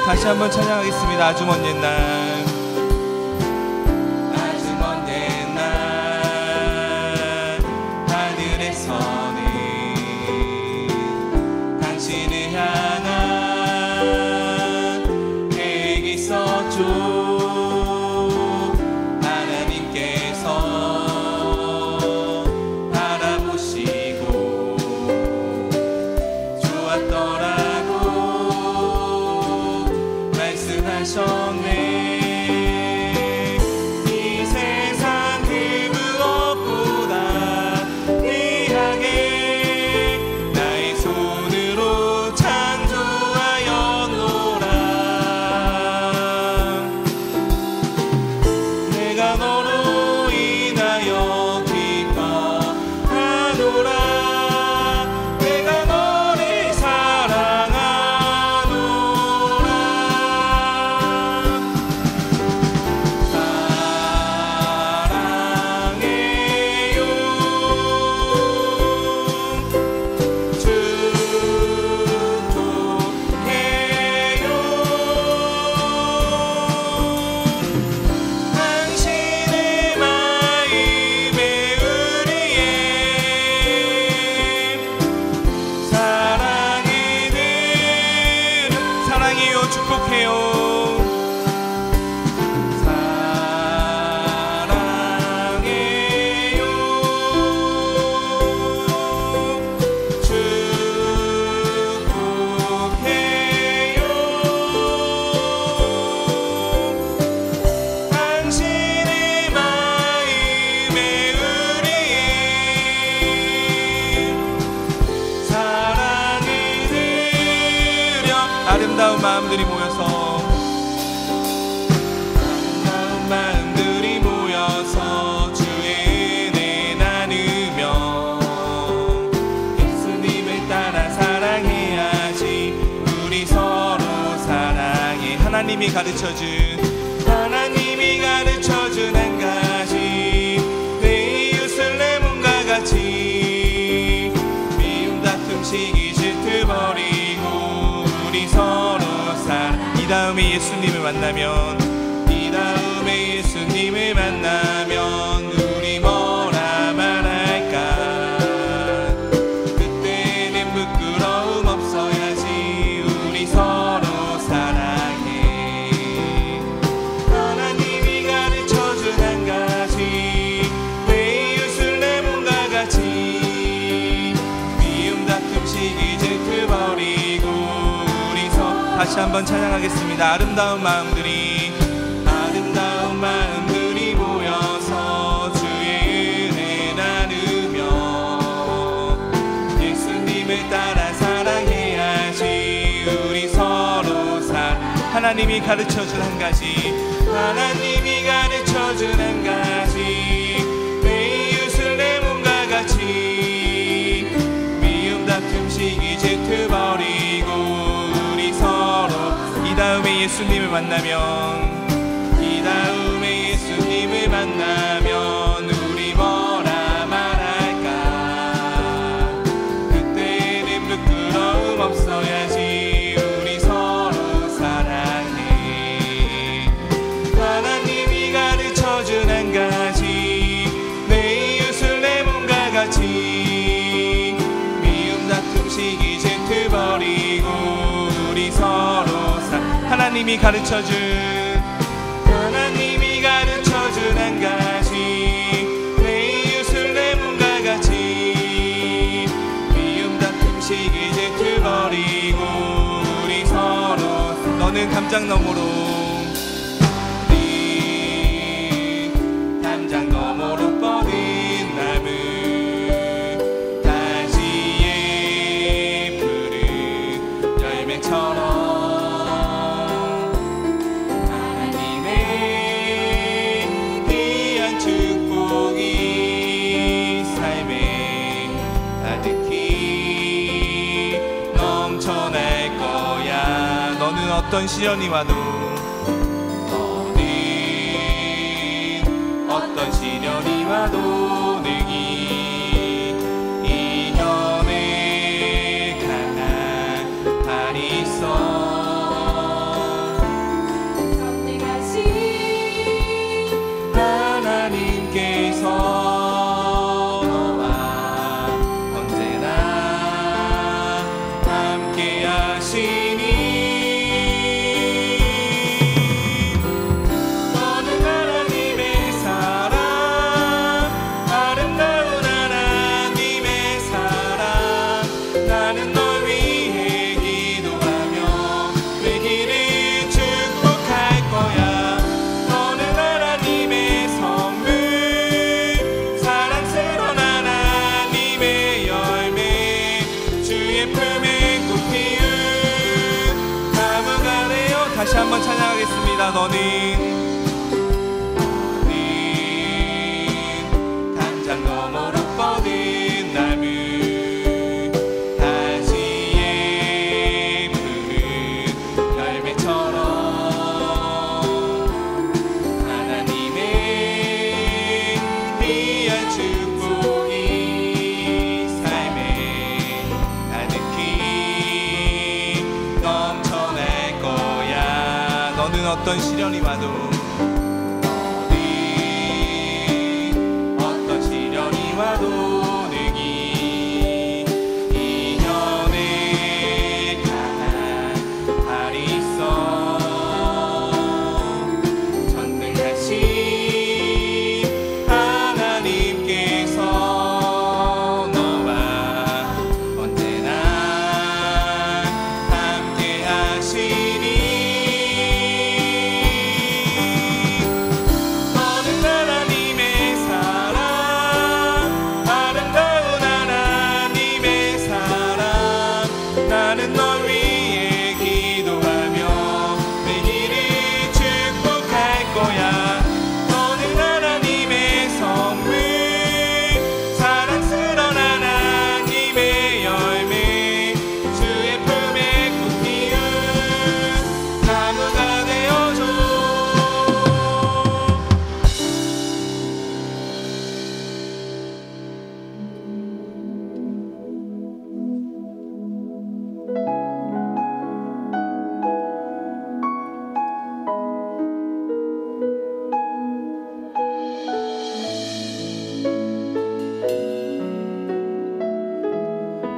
다시 한번 찬양하겠습니다. 아주 먼 옛날, 아름다운 마음들이 모여서 주의 은혜 나누며 예수님을 따라 사랑해야지. 우리 서로 사랑해. 하나님이 가르쳐준 한 가지, 내 이웃을 내 몸과 같이 미움 다툼 시기 질투 버리고 우리 서로 사랑. 이 다음에 예수님을 만나면 우리 뭐라 말할까. 그때는 부끄러움 없어야지. 우리 서로 사랑해. 하나님이 가르쳐준 한 가지, 내 이웃을 내 몸과 같이 미움 다툼 시기 질투 버리고 우리 서로. 다시 한번 찬양하겠습니다. 아름다운 마음들이 모여서 주의 은혜 나누며 예수님을 따라 사랑해야지. 우리 서로 사랑. 하나님이 가르쳐준 한 가지, 내 이웃을 내 몸과 같이 미움 다툼 시기 질투 버리고 우리 서로. 이 다음에 예수님을 만나면 우리 뭐라 말할까. 그때는 부끄러움 없어야지. 우리 서로 사랑해. 하나님이 가르쳐준 한 가지, 내 이웃을 내 몸과 같이 미움 다툼 시기 질투 버리고 우리 서로 사랑해. 하나님이 가르쳐준 한 가지, 내 이웃을 내 몸과 같이 미움 다툼 시기 질투 버리고 우리 서로. 너는 담장 너머로 뻗은 나무, 가지에 푸른 열매처럼 어떤 시련이 와도, 너는 어떤 시련이 와도 능히 이겨낼 강한 팔이 있어. 다시 한번 찬양하겠습니다. 너는 당장 너머로 뻗은 나무 다시에 푸른 열매처럼 하나님의 귀한 축복이 삶에 가득히 넘쳐날 거야. 너는 어떤 시련이 와도 어떤 시련이 와도 능히 이겨낼 강한 발이 있어. 전능하신 하나님께서 너와 언제나 함께 하시니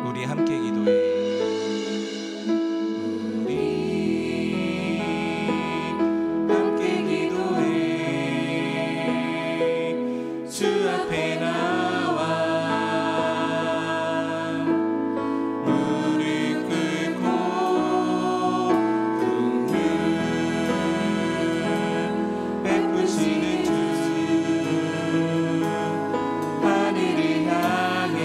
우리 함께 기도해. 우리 함께 기도해. 주 앞에 나와 무릎 꿇고 긍휼 베푸시는 주 하늘을 향해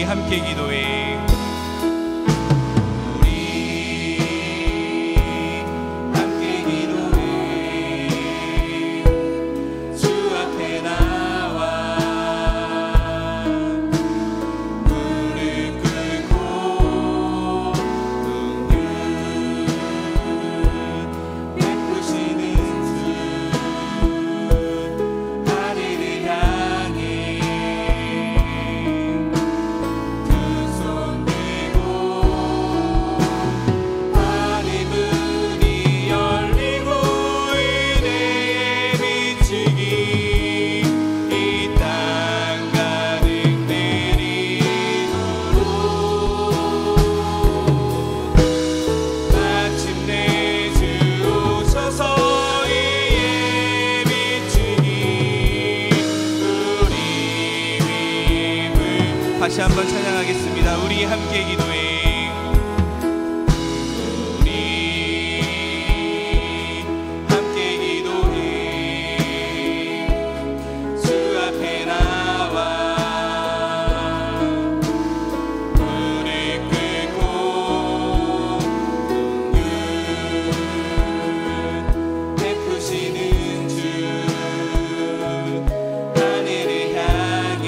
함께 기도해. 우리 함께 기도해. 주 앞에 나와 무릎 꿇고 긍휼 베푸시는 주 하늘을 향해 다시 한번 찬양하겠습니다. 우리 함께 기도해. 우리 함께 기도해. 주 앞에 나와 무릎 꿇고 긍휼 베푸시는 주 하늘을 향해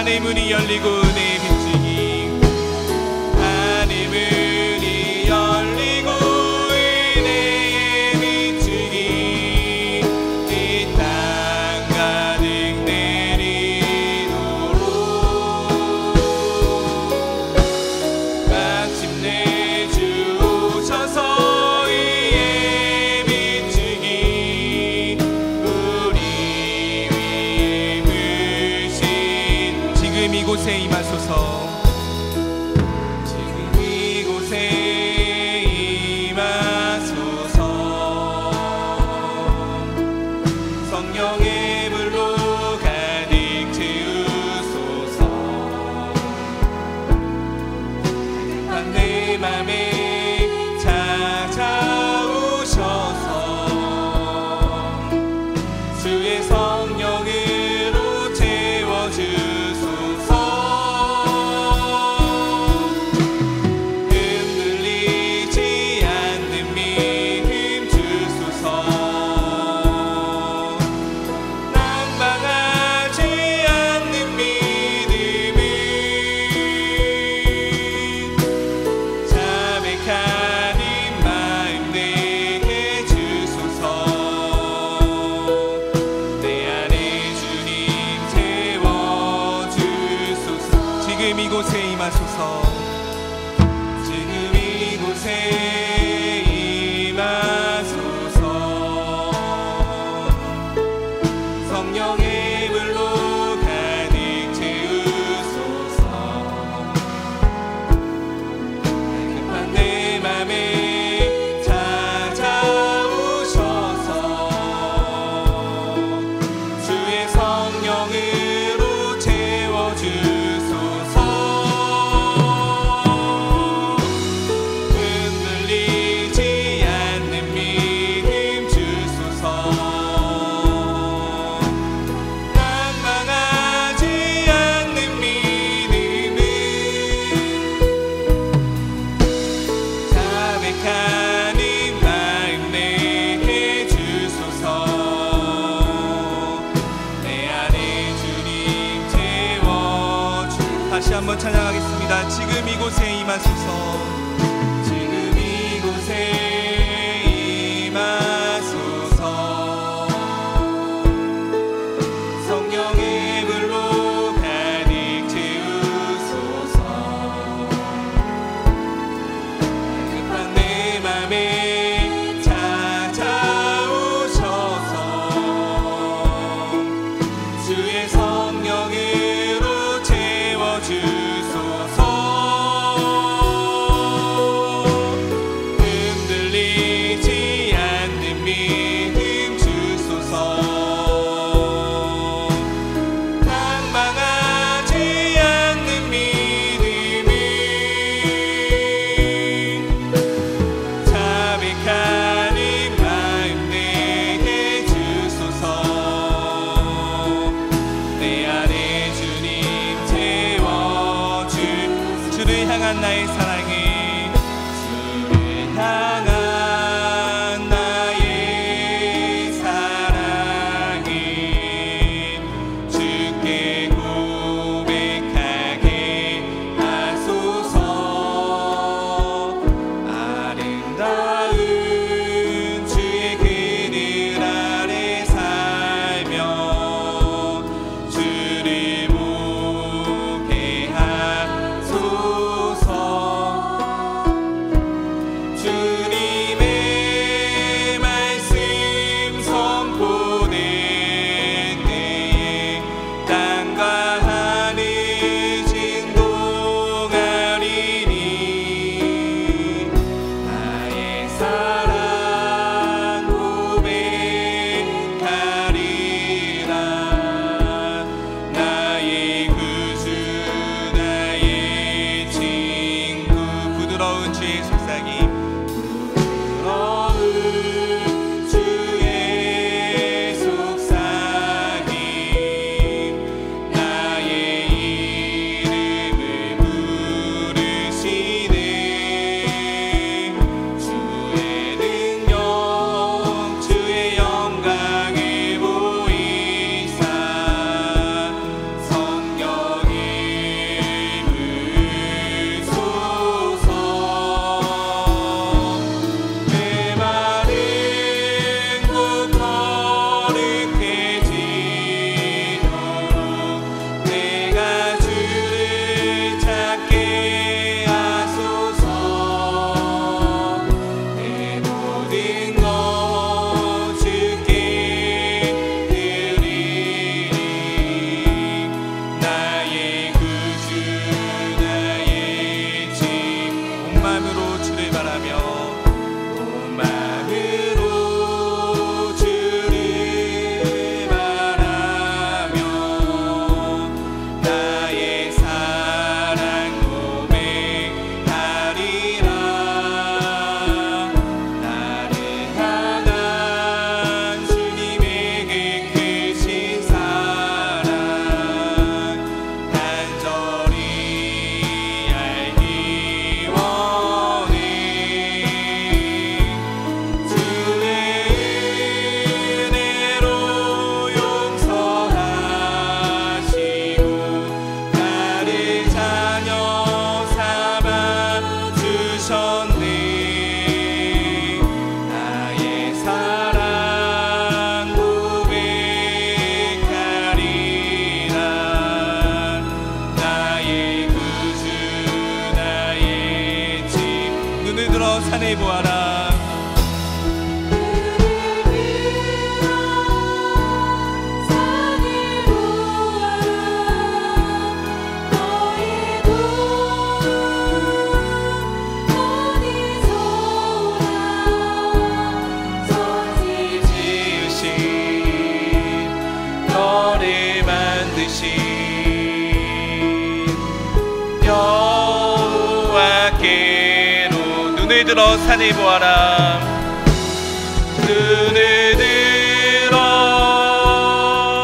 하늘 문이 열리고 은혜의 빛이 하늘 문이 열리고 은혜의 빛이 이 땅 가득 내리도록 마침내 주 오셔서 이의 빛이 우리 위에 부신 지금 이곳에 임하소서. 지금 이곳에 임하소서. 성령의 불로 가득 채우소서. 내 맘에 찾아오셔서 주의 성령으로 채워주소서. 흔들리지 않는 믿음 주소서. 낭망하지 않는 믿음을 자백하는 마음 내게 주소서. 내 안에 주님 채워주소서. 지금 이곳에 임하소서. 지금 이곳에 임하소서. 성령의 불로 가득 채우소서. 급한 내 맘에 찾아오셔서 주의 성령으로 채워주소서. 흔들리지 않는 믿음 주소서. 낭망하지 않는 믿음을 자백하는 마음 내게 주소서. 내 안에 주님 채워주. 다시 한번 찬양하겠습니다. 지금 이곳에 임하소서. 지금 이곳에 임하소서. 성령의 불로 가득 채우소서. 급한 내 맘에 찾아오셔서 주의 성령으로 채워주소서. 흔들리지 않는 믿음 주소서. 낭망하지 않는 믿음을 자백하는 마음 내게 주소서. 내 안에 주님 채워주. 주를 향한 나의 사랑이 주를 향한 나의 사랑이 주께 고백하게 하소서. 아름다운 주의 그늘 아래 살며 주를 보게 하소서. 산에 보아라. 여호와께로 눈을 들어 산을 보아라. 눈을 들어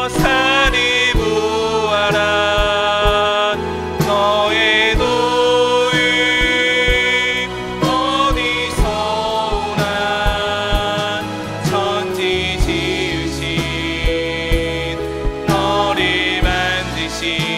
산을 보아라. 너의 도움 어디서 오나. 천지 지으신 너를 만드신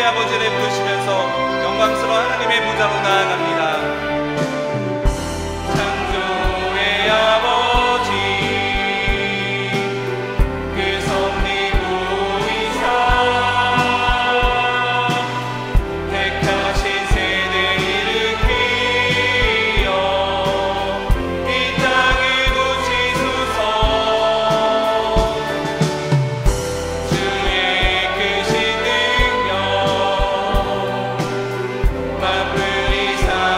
아버지를 부르시면서 영광스러운 하나님의 무자로 나아갑니다. 창조의 아버지 그 섭리 보이사 택하신 세대 일으키어 이 땅을 고치소서. 주의 크신 만물이 사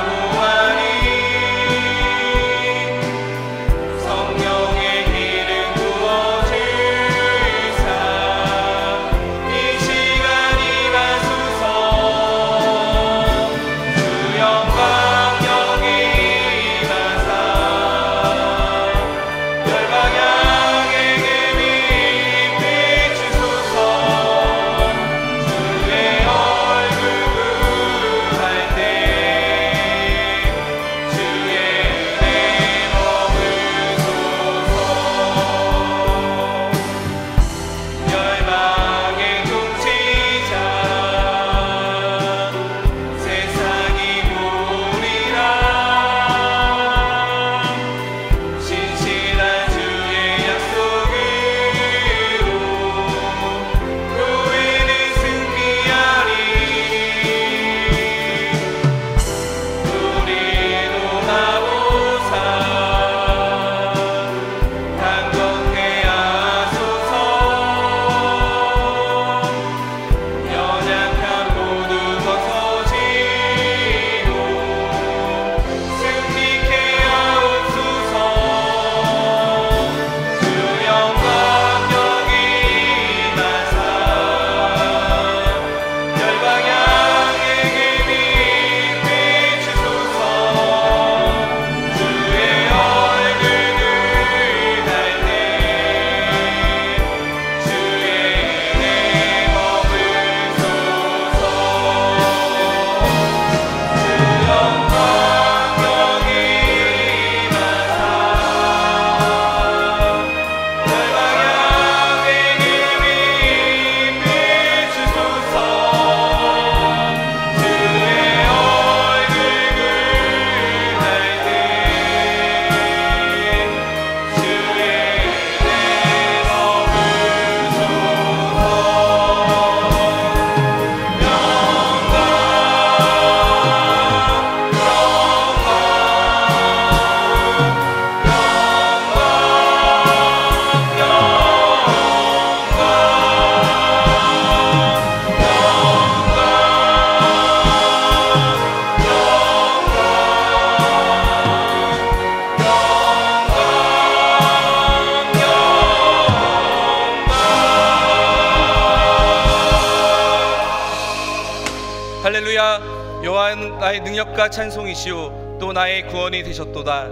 할렐루야. 여호와는 나의 능력과 찬송이시오 또 나의 구원이 되셨도다.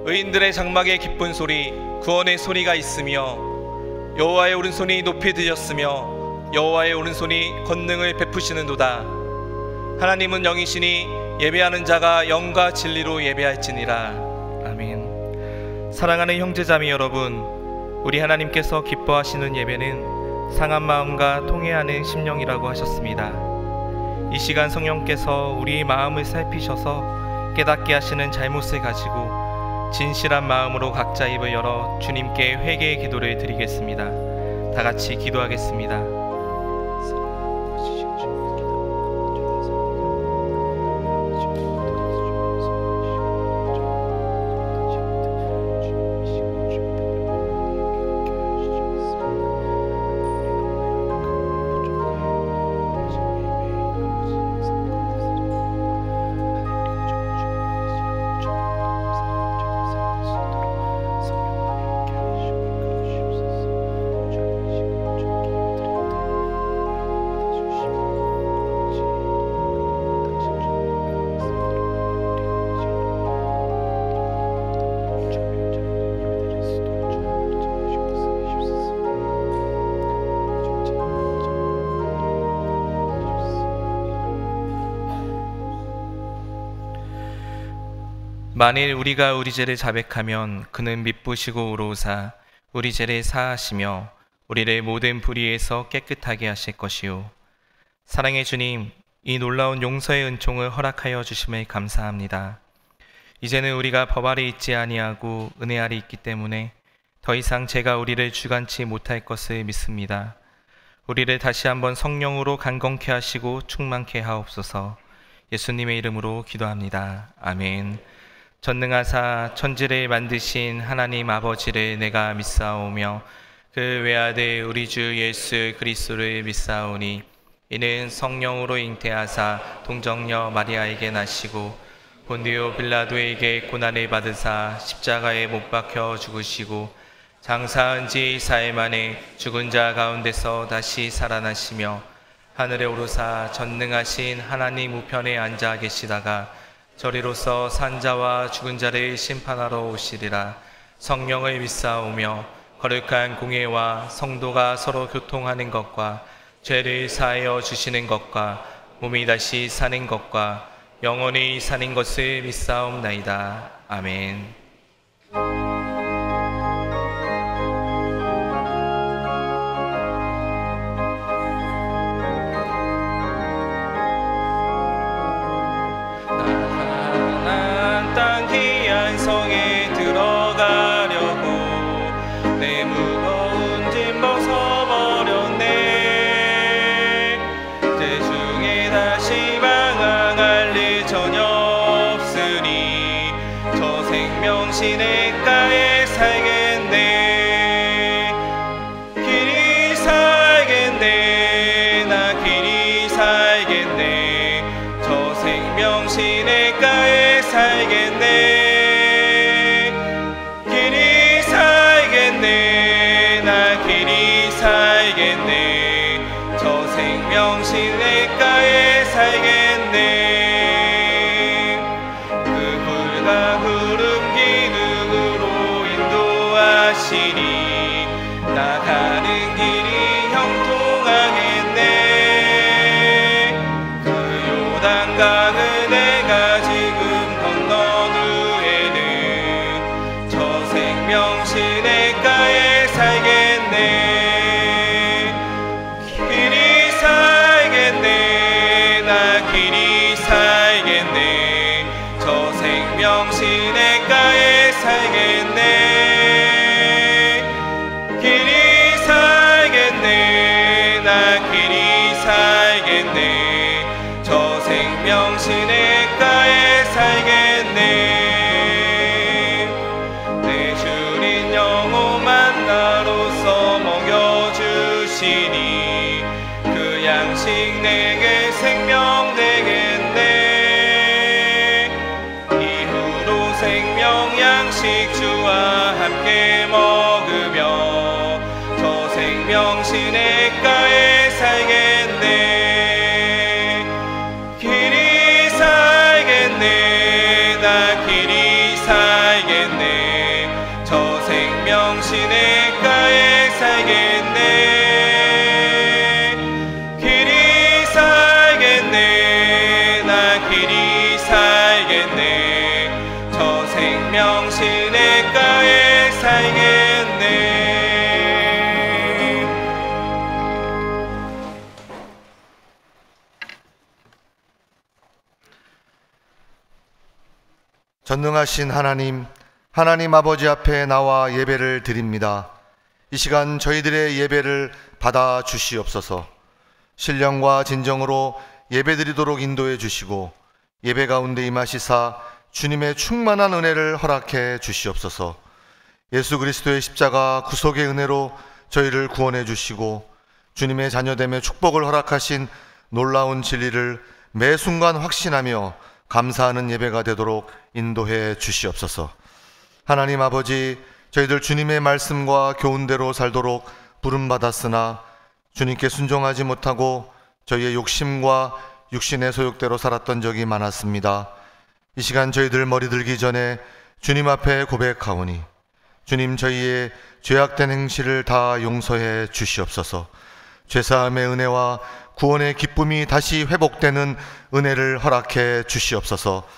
의인들의 장막에 기쁜 소리 구원의 소리가 있으며 여호와의 오른손이 높이 들렸으며 여호와의 오른손이 권능을 베푸시는도다. 하나님은 영이시니 예배하는 자가 영과 진리로 예배할지니라. 아멘. 사랑하는 형제자매 여러분, 우리 하나님께서 기뻐하시는 예배는 상한 마음과 통회하는 심령이라고 하셨습니다. 이 시간 성령께서 우리의 마음을 살피셔서 깨닫게 하시는 잘못을 가지고 진실한 마음으로 각자 입을 열어 주님께 회개의 기도를 드리겠습니다. 다 같이 기도하겠습니다. 만일 우리가 우리 죄를 자백하면 그는 미쁘시고 의로우사 우리 죄를 사하시며 우리를 모든 불의에서 깨끗하게 하실 것이요. 사랑의 주님, 이 놀라운 용서의 은총을 허락하여 주심을 감사합니다. 이제는 우리가 법 아래 있지 아니하고 은혜 아래 있기 때문에 더 이상 죄가 우리를 주관치 못할 것을 믿습니다. 우리를 다시 한번 성령으로 강건케 하시고 충만케 하옵소서. 예수님의 이름으로 기도합니다. 아멘. 전능하사 천지를 만드신 하나님 아버지를 내가 믿사오며 그 외아들 우리 주 예수 그리스도를 믿사오니 이는 성령으로 잉태하사 동정녀 마리아에게 나시고 본디오 빌라도에게 고난을 받으사 십자가에 못 박혀 죽으시고 장사한 지 4일 만에 죽은 자 가운데서 다시 살아나시며 하늘에 오르사 전능하신 하나님 우편에 앉아 계시다가 저리로서 산자와 죽은 자를 심판하러 오시리라. 성령을 믿사오며 거룩한 공예와 성도가 서로 교통하는 것과 죄를 사하여 주시는 것과 몸이 다시 사는 것과 영원히 사는 것을 믿사옵나이다. 아멘. 성에 들어가려고 내 무거운 짐 벗어버렸네. 제 중에 다시 방황할 일 전혀 없으니 저 생명 시냇가에 살겠네. 길이 살겠네. 나 길이 살겠네. 저 생명 시냇가에 살겠네. 시냇가에 살겠네. 그 불과 구름 기둥으로 인도하시니 나 가는 길이 형통하겠네. 그 요단강을 내가 지금 건넌 후에는 저 생명 시냇가에 살겠네. 시냇가에 살겠네. 길이 살겠네. 나 길이 살겠네. 저 생명 시냇가에 살겠네. 내 주린 영혼만 나로서 먹여주시니 그 양식 내게 생명 되겠네. 생명 양식 주와 함께 먹으며 저 생명 시냇가에 살겠네. 길이 전능하신 하나님 아버지 앞에 나와 예배를 드립니다. 이 시간 저희들의 예배를 받아 주시옵소서. 신령과 진정으로 예배드리도록 인도해 주시고 예배 가운데 임하시사 주님의 충만한 은혜를 허락해 주시옵소서. 예수 그리스도의 십자가 구속의 은혜로 저희를 구원해 주시고 주님의 자녀됨의 축복을 허락하신 놀라운 진리를 매 순간 확신하며 감사하는 예배가 되도록 인도해 주시옵소서. 하나님 아버지, 저희들 주님의 말씀과 교훈대로 살도록 부름받았으나 주님께 순종하지 못하고 저희의 욕심과 육신의 소욕대로 살았던 적이 많았습니다. 이 시간 저희들 머리 들기 전에 주님 앞에 고백하오니 주님, 저희의 죄악된 행실을 다 용서해 주시옵소서. 죄사함의 은혜와 구원의 기쁨이 다시 회복되는 은혜를 허락해 주시옵소서.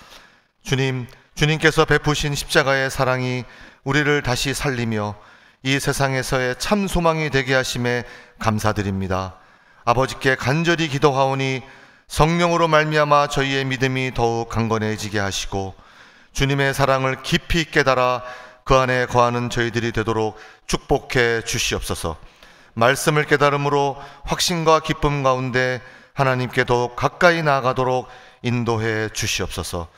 주님께서 베푸신 십자가의 사랑이 우리를 다시 살리며 이 세상에서의 참 소망이 되게 하심에 감사드립니다. 아버지께 간절히 기도하오니 성령으로 말미암아 저희의 믿음이 더욱 강건해지게 하시고 주님의 사랑을 깊이 깨달아 그 안에 거하는 저희들이 되도록 축복해 주시옵소서. 말씀을 깨달음으로 확신과 기쁨 가운데 하나님께 더욱 가까이 나아가도록 인도해 주시옵소서.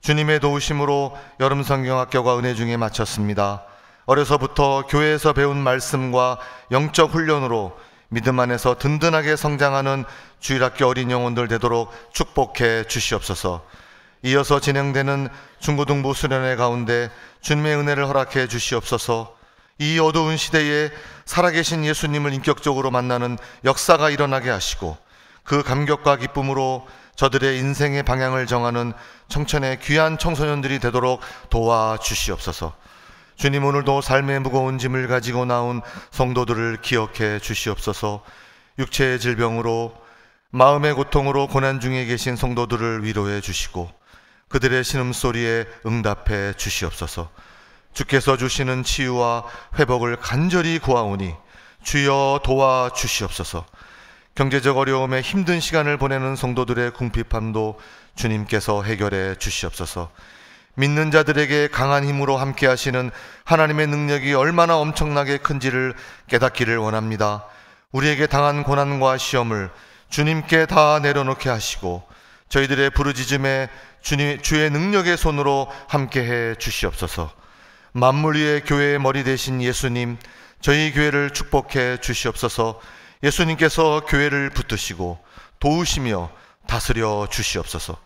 주님의 도우심으로 여름 성경학교가 은혜 중에 마쳤습니다. 어려서부터 교회에서 배운 말씀과 영적 훈련으로 믿음 안에서 든든하게 성장하는 주일학교 어린 영혼들 되도록 축복해 주시옵소서. 이어서 진행되는 중고등부 수련회 가운데 주님의 은혜를 허락해 주시옵소서. 이 어두운 시대에 살아계신 예수님을 인격적으로 만나는 역사가 일어나게 하시고 그 감격과 기쁨으로 저들의 인생의 방향을 정하는 청천의 귀한 청소년들이 되도록 도와주시옵소서. 주님, 오늘도 삶의 무거운 짐을 가지고 나온 성도들을 기억해 주시옵소서. 육체의 질병으로 마음의 고통으로 고난 중에 계신 성도들을 위로해 주시고 그들의 신음소리에 응답해 주시옵소서. 주께서 주시는 치유와 회복을 간절히 구하오니 주여 도와주시옵소서. 경제적 어려움에 힘든 시간을 보내는 성도들의 궁핍함도 주님께서 해결해 주시옵소서. 믿는 자들에게 강한 힘으로 함께 하시는 하나님의 능력이 얼마나 엄청나게 큰지를 깨닫기를 원합니다. 우리에게 당한 고난과 시험을 주님께 다 내려놓게 하시고 저희들의 부르짖음에 주의 능력의 손으로 함께해 주시옵소서. 만물 위의 교회의 머리 되신 예수님, 저희 교회를 축복해 주시옵소서. 예수님께서 교회를 붙드시고 도우시며 다스려 주시옵소서.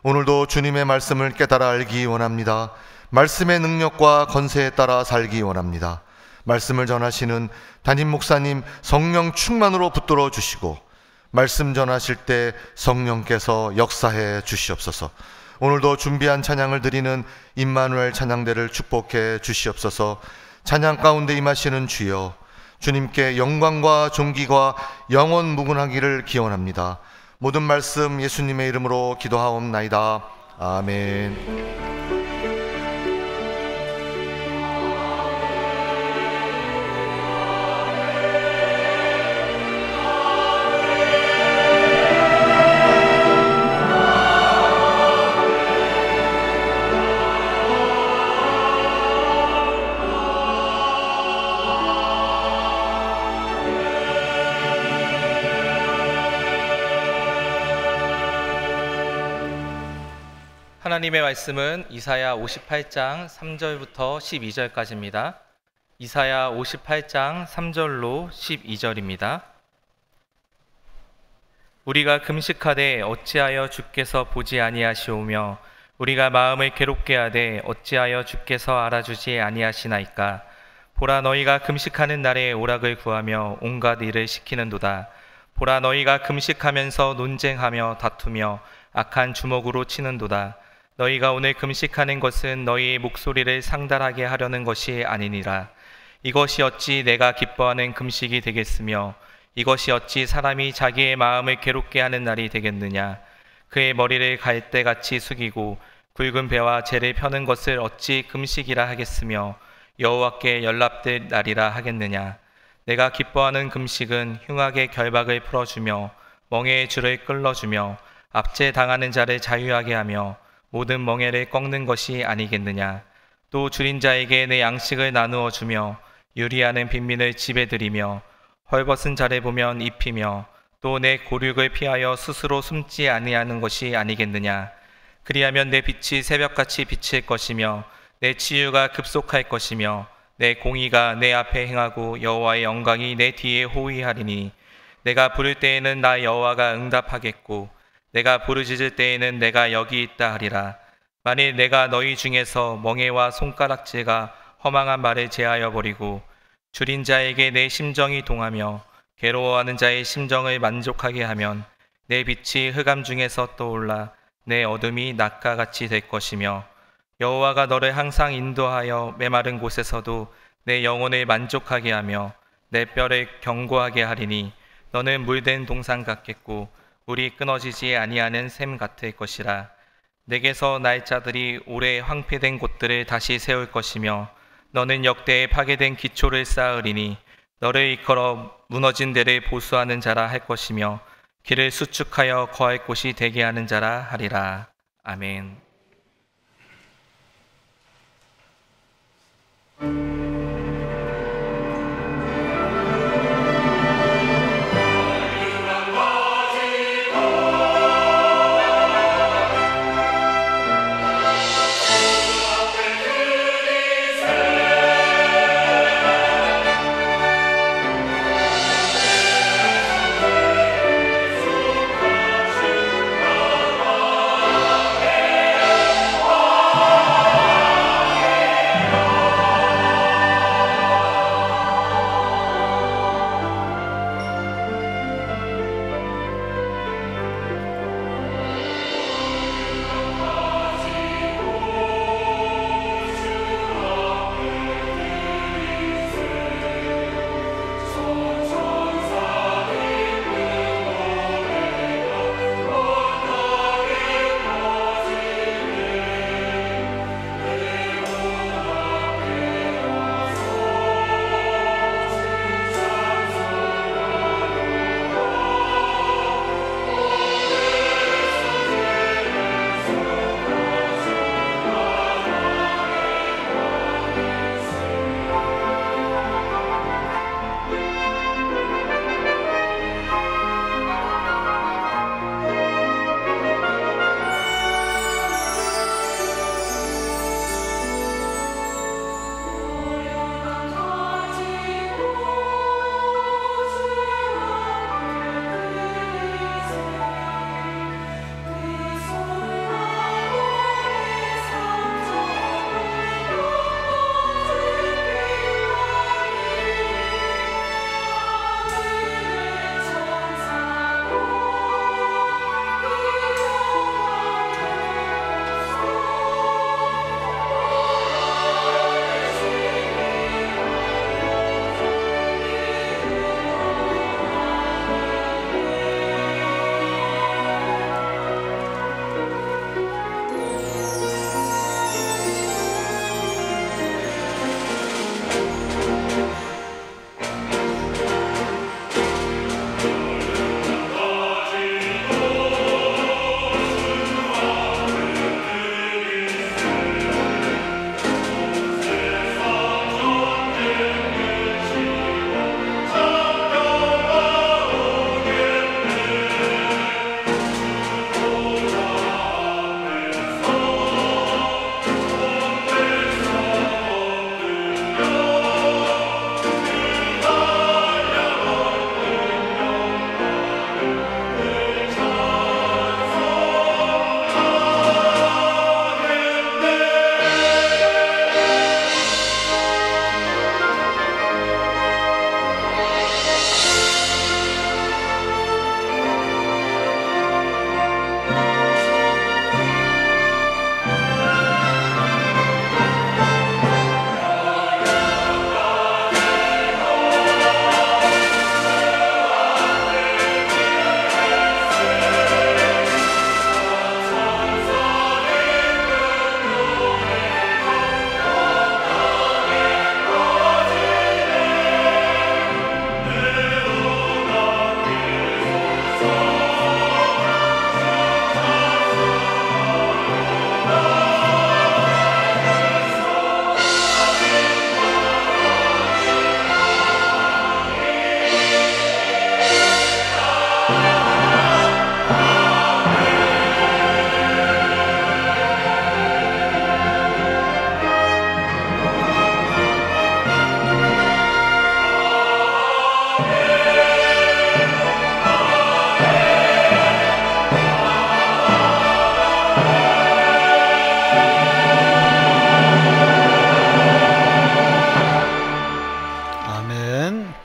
오늘도 주님의 말씀을 깨달아 알기 원합니다. 말씀의 능력과 건세에 따라 살기 원합니다. 말씀을 전하시는 담임 목사님 성령 충만으로 붙들어 주시고 말씀 전하실 때 성령께서 역사해 주시옵소서. 오늘도 준비한 찬양을 드리는 임마누엘 찬양대를 축복해 주시옵소서. 찬양 가운데 임하시는 주여, 주님께 영광과 존귀가 영원 무궁하기를 기원합니다. 모든 말씀 예수님의 이름으로 기도하옵나이다. 아멘. 하나님의 말씀은 이사야 58장 3절부터 12절까지입니다. 이사야 58장 3절로 12절입니다. 우리가 금식하되 어찌하여 주께서 보지 아니하시오며 우리가 마음을 괴롭게 하되 어찌하여 주께서 알아주지 아니하시나이까. 보라, 너희가 금식하는 날에 오락을 구하며 온갖 일을 시키는도다. 보라, 너희가 금식하면서 논쟁하며 다투며 악한 주먹으로 치는도다. 너희가 오늘 금식하는 것은 너희의 목소리를 상달하게 하려는 것이 아니니라. 이것이 어찌 내가 기뻐하는 금식이 되겠으며 이것이 어찌 사람이 자기의 마음을 괴롭게 하는 날이 되겠느냐. 그의 머리를 갈대같이 숙이고 굵은 배와 재를 펴는 것을 어찌 금식이라 하겠으며 여호와께 연락될 날이라 하겠느냐. 내가 기뻐하는 금식은 흉악의 결박을 풀어주며 멍에의 줄을 끌어주며 압제당하는 자를 자유하게 하며 모든 멍에를 꺾는 것이 아니겠느냐. 또 줄인 자에게 내 양식을 나누어 주며 유리하는 빈민을 집에 들이며 헐벗은 자를 보면 입히며 또 내 고륙을 피하여 스스로 숨지 아니하는 것이 아니겠느냐. 그리하면 내 빛이 새벽같이 비칠 것이며 내 치유가 급속할 것이며 내 공의가 내 앞에 행하고 여호와의 영광이 내 뒤에 호위하리니 내가 부를 때에는 나 여호와가 응답하겠고 내가 부르짖을 때에는 내가 여기 있다 하리라. 만일 내가 너희 중에서 멍에와 손가락질과 허망한 말을 제하여 버리고 줄인 자에게 내 심정이 동하며 괴로워하는 자의 심정을 만족하게 하면 내 빛이 흑암 중에서 떠올라 내 어둠이 낮과 같이 될 것이며 여호와가 너를 항상 인도하여 메마른 곳에서도 내 영혼을 만족하게 하며 내 뼈를 견고하게 하리니 너는 물된 동산 같겠고 물이 끊어지지 아니하는 샘 같을 것이라. 내게서 날 자들이 오래 황폐된 곳들을 다시 세울 것이며 너는 역대에 파괴된 기초를 쌓으리니 너를 이끌어 무너진 데를 보수하는 자라 할 것이며 길을 수축하여 거할 곳이 되게 하는 자라 하리라. 아멘.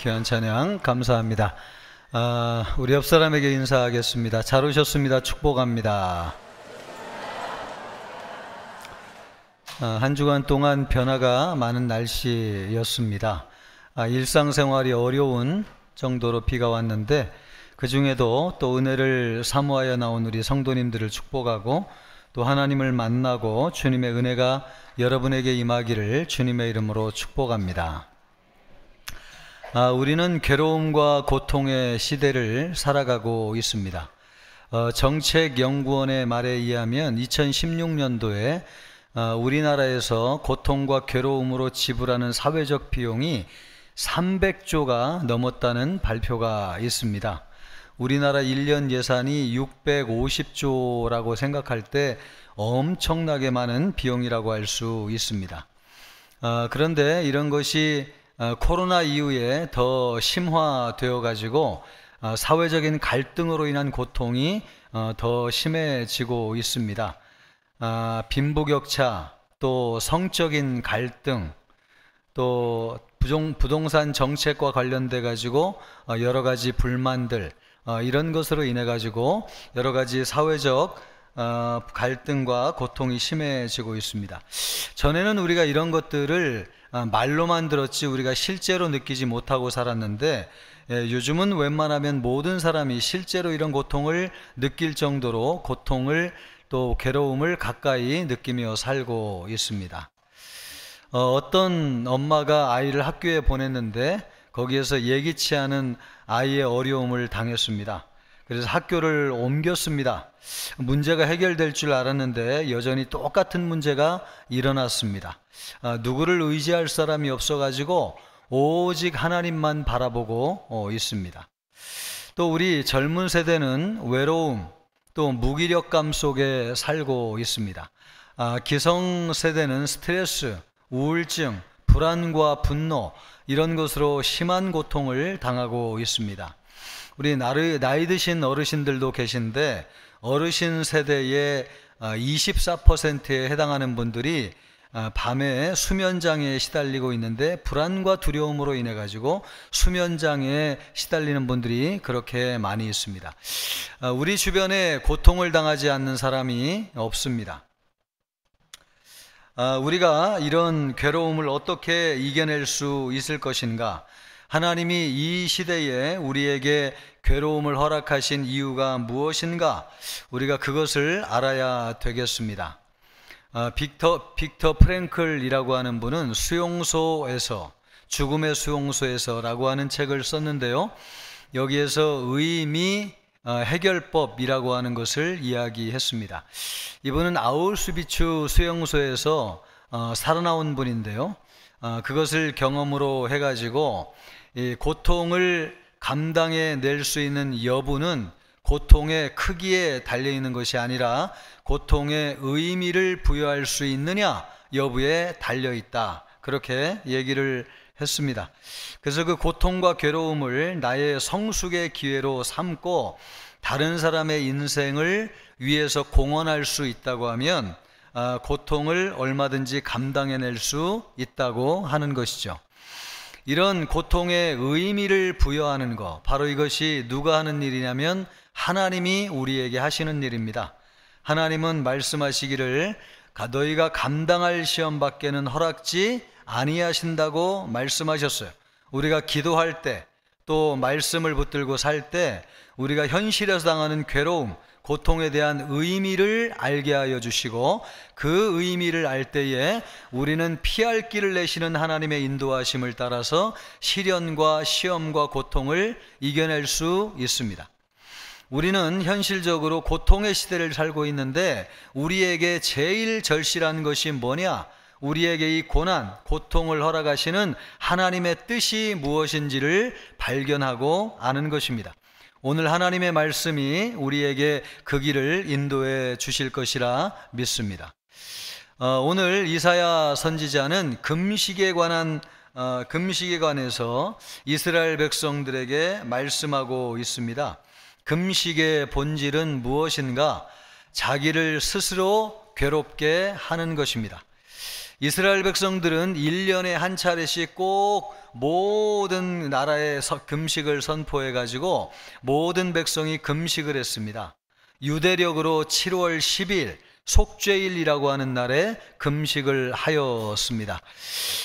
귀한 찬양 감사합니다. 우리 옆 사람에게 인사하겠습니다. 잘 오셨습니다. 축복합니다. 한 주간 동안 변화가 많은 날씨였습니다. 일상생활이 어려운 정도로 비가 왔는데 그 중에도 또 은혜를 사모하여 나온 우리 성도님들을 축복하고 또 하나님을 만나고 주님의 은혜가 여러분에게 임하기를 주님의 이름으로 축복합니다. 우리는 괴로움과 고통의 시대를 살아가고 있습니다. 정책연구원의 말에 의하면 2016년도에 우리나라에서 고통과 괴로움으로 지불하는 사회적 비용이 300조가 넘었다는 발표가 있습니다. 우리나라 1년 예산이 650조라고 생각할 때 엄청나게 많은 비용이라고 할 수 있습니다. 그런데 이런 것이 코로나 이후에 더 심화되어 가지고 사회적인 갈등으로 인한 고통이 더 심해지고 있습니다. 빈부격차, 또 성적인 갈등, 또 부동산 정책과 관련돼 가지고 여러 가지 불만들, 이런 것으로 인해 가지고 여러 가지 사회적 갈등과 고통이 심해지고 있습니다. 전에는 우리가 이런 것들을 말로만 들었지 우리가 실제로 느끼지 못하고 살았는데 요즘은 웬만하면 모든 사람이 실제로 이런 고통을 느낄 정도로 고통을 또 괴로움을 가까이 느끼며 살고 있습니다. 어떤 엄마가 아이를 학교에 보냈는데 거기에서 예기치 않은 아이의 어려움을 당했습니다. 그래서 학교를 옮겼습니다. 문제가 해결될 줄 알았는데 여전히 똑같은 문제가 일어났습니다. 누구를 의지할 사람이 없어가지고 오직 하나님만 바라보고 있습니다. 또 우리 젊은 세대는 외로움, 또 무기력감 속에 살고 있습니다. 기성세대는 스트레스, 우울증, 불안과 분노, 이런 것으로 심한 고통을 당하고 있습니다. 우리 나이 드신 어르신들도 계신데 어르신 세대의 24%에 해당하는 분들이 밤에 수면장애에 시달리고 있는데 불안과 두려움으로 인해 가지고 수면장애에 시달리는 분들이 그렇게 많이 있습니다. 우리 주변에 고통을 당하지 않는 사람이 없습니다. 우리가 이런 괴로움을 어떻게 이겨낼 수 있을 것인가? 하나님이 이 시대에 우리에게 괴로움을 허락하신 이유가 무엇인가? 우리가 그것을 알아야 되겠습니다. 빅터 프랭클이라고 하는 분은 죽음의 수용소에서라고 하는 책을 썼는데요. 여기에서 의미 해결법이라고 하는 것을 이야기했습니다. 이분은 아우슈비츠 수용소에서 살아나온 분인데요. 그것을 경험으로 해가지고 이 고통을 감당해낼 수 있는 여부는 고통의 크기에 달려있는 것이 아니라 고통의 의미를 부여할 수 있느냐 여부에 달려있다, 그렇게 얘기를 했습니다. 그래서 그 고통과 괴로움을 나의 성숙의 기회로 삼고 다른 사람의 인생을 위해서 공헌할 수 있다고 하면 고통을 얼마든지 감당해낼 수 있다고 하는 것이죠. 이런 고통의 의미를 부여하는 것, 바로 이것이 누가 하는 일이냐면 하나님이 우리에게 하시는 일입니다. 하나님은 말씀하시기를 너희가 감당할 시험 밖에는 허락지 아니하신다고 말씀하셨어요. 우리가 기도할 때, 또 말씀을 붙들고 살 때 우리가 현실에서 당하는 괴로움, 고통에 대한 의미를 알게 하여 주시고 그 의미를 알 때에 우리는 피할 길을 내시는 하나님의 인도하심을 따라서 시련과 시험과 고통을 이겨낼 수 있습니다. 우리는 현실적으로 고통의 시대를 살고 있는데 우리에게 제일 절실한 것이 뭐냐? 우리에게 이 고난, 고통을 허락하시는 하나님의 뜻이 무엇인지를 발견하고 아는 것입니다. 오늘 하나님의 말씀이 우리에게 그 길을 인도해 주실 것이라 믿습니다. 오늘 이사야 선지자는 금식에 관해서 이스라엘 백성들에게 말씀하고 있습니다. 금식의 본질은 무엇인가? 자기를 스스로 괴롭게 하는 것입니다. 이스라엘 백성들은 1년에 한 차례씩 꼭 모든 나라에 금식을 선포해 가지고 모든 백성이 금식을 했습니다. 유대력으로 7월 10일 속죄일이라고 하는 날에 금식을 하였습니다.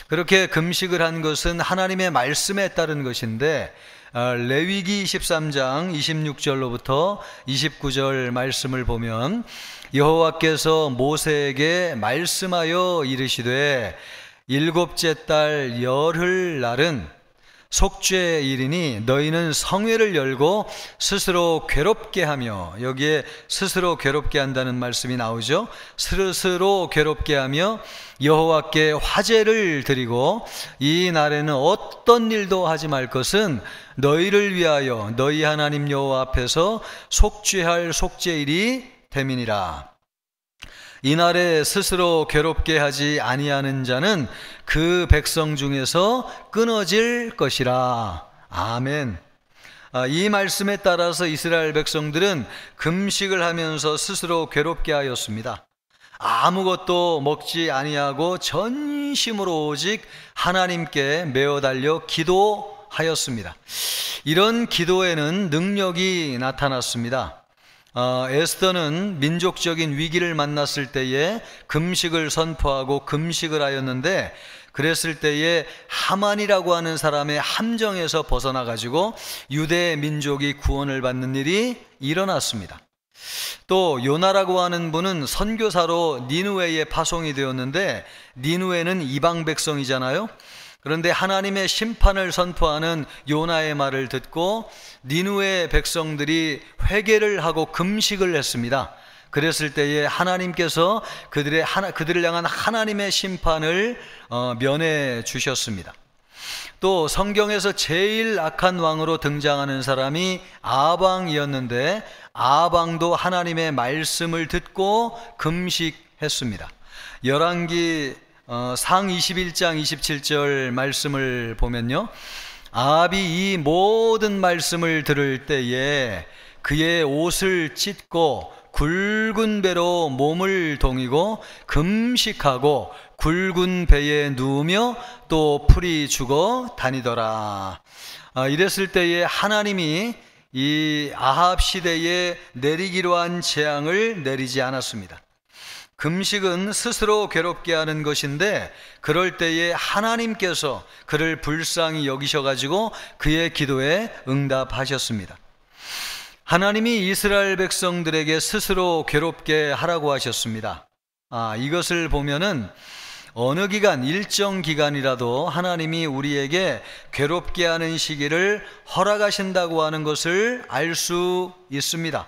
그렇게 금식을 한 것은 하나님의 말씀에 따른 것인데 레위기 23장 26절로부터 29절 말씀을 보면 여호와께서 모세에게 말씀하여 이르시되 일곱째 달 열흘날은 속죄일이니 너희는 성회를 열고 스스로 괴롭게 하며, 여기에 스스로 괴롭게 한다는 말씀이 나오죠. 스스로 괴롭게 하며 여호와께 화제를 드리고 이 날에는 어떤 일도 하지 말 것은 너희를 위하여 너희 하나님 여호와 앞에서 속죄할 속죄일이 됨이니라. 이날에 스스로 괴롭게 하지 아니하는 자는 그 백성 중에서 끊어질 것이라. 아멘. 이 말씀에 따라서 이스라엘 백성들은 금식을 하면서 스스로 괴롭게 하였습니다. 아무것도 먹지 아니하고 전심으로 오직 하나님께 메어 달려 기도하였습니다. 이런 기도에는 능력이 나타났습니다. 에스더는 민족적인 위기를 만났을 때에 금식을 선포하고 금식을 하였는데, 그랬을 때에 하만이라고 하는 사람의 함정에서 벗어나 가지고 유대 민족이 구원을 받는 일이 일어났습니다. 또 요나라고 하는 분은 선교사로 니느웨에 파송이 되었는데, 니느웨는 이방 백성이잖아요. 그런데 하나님의 심판을 선포하는 요나의 말을 듣고 니느웨 백성들이 회개를 하고 금식을 했습니다. 그랬을 때에 하나님께서 그들을 향한 하나님의 심판을 면해 주셨습니다. 또 성경에서 제일 악한 왕으로 등장하는 사람이 아방이었는데, 아방도 하나님의 말씀을 듣고 금식했습니다. 열왕기 상 21장 27절 말씀을 보면요, 아합이 이 모든 말씀을 들을 때에 그의 옷을 찢고 굵은 배로 몸을 동이고 금식하고 굵은 배에 누우며 또 풀이 죽어 다니더라. 이랬을 때에 하나님이 이 아합 시대에 내리기로 한 재앙을 내리지 않았습니다. 금식은 스스로 괴롭게 하는 것인데, 그럴 때에 하나님께서 그를 불쌍히 여기셔가지고 그의 기도에 응답하셨습니다. 하나님이 이스라엘 백성들에게 스스로 괴롭게 하라고 하셨습니다. 이것을 보면은 어느 기간, 일정 기간이라도 하나님이 우리에게 괴롭게 하는 시기를 허락하신다고 하는 것을 알 수 있습니다.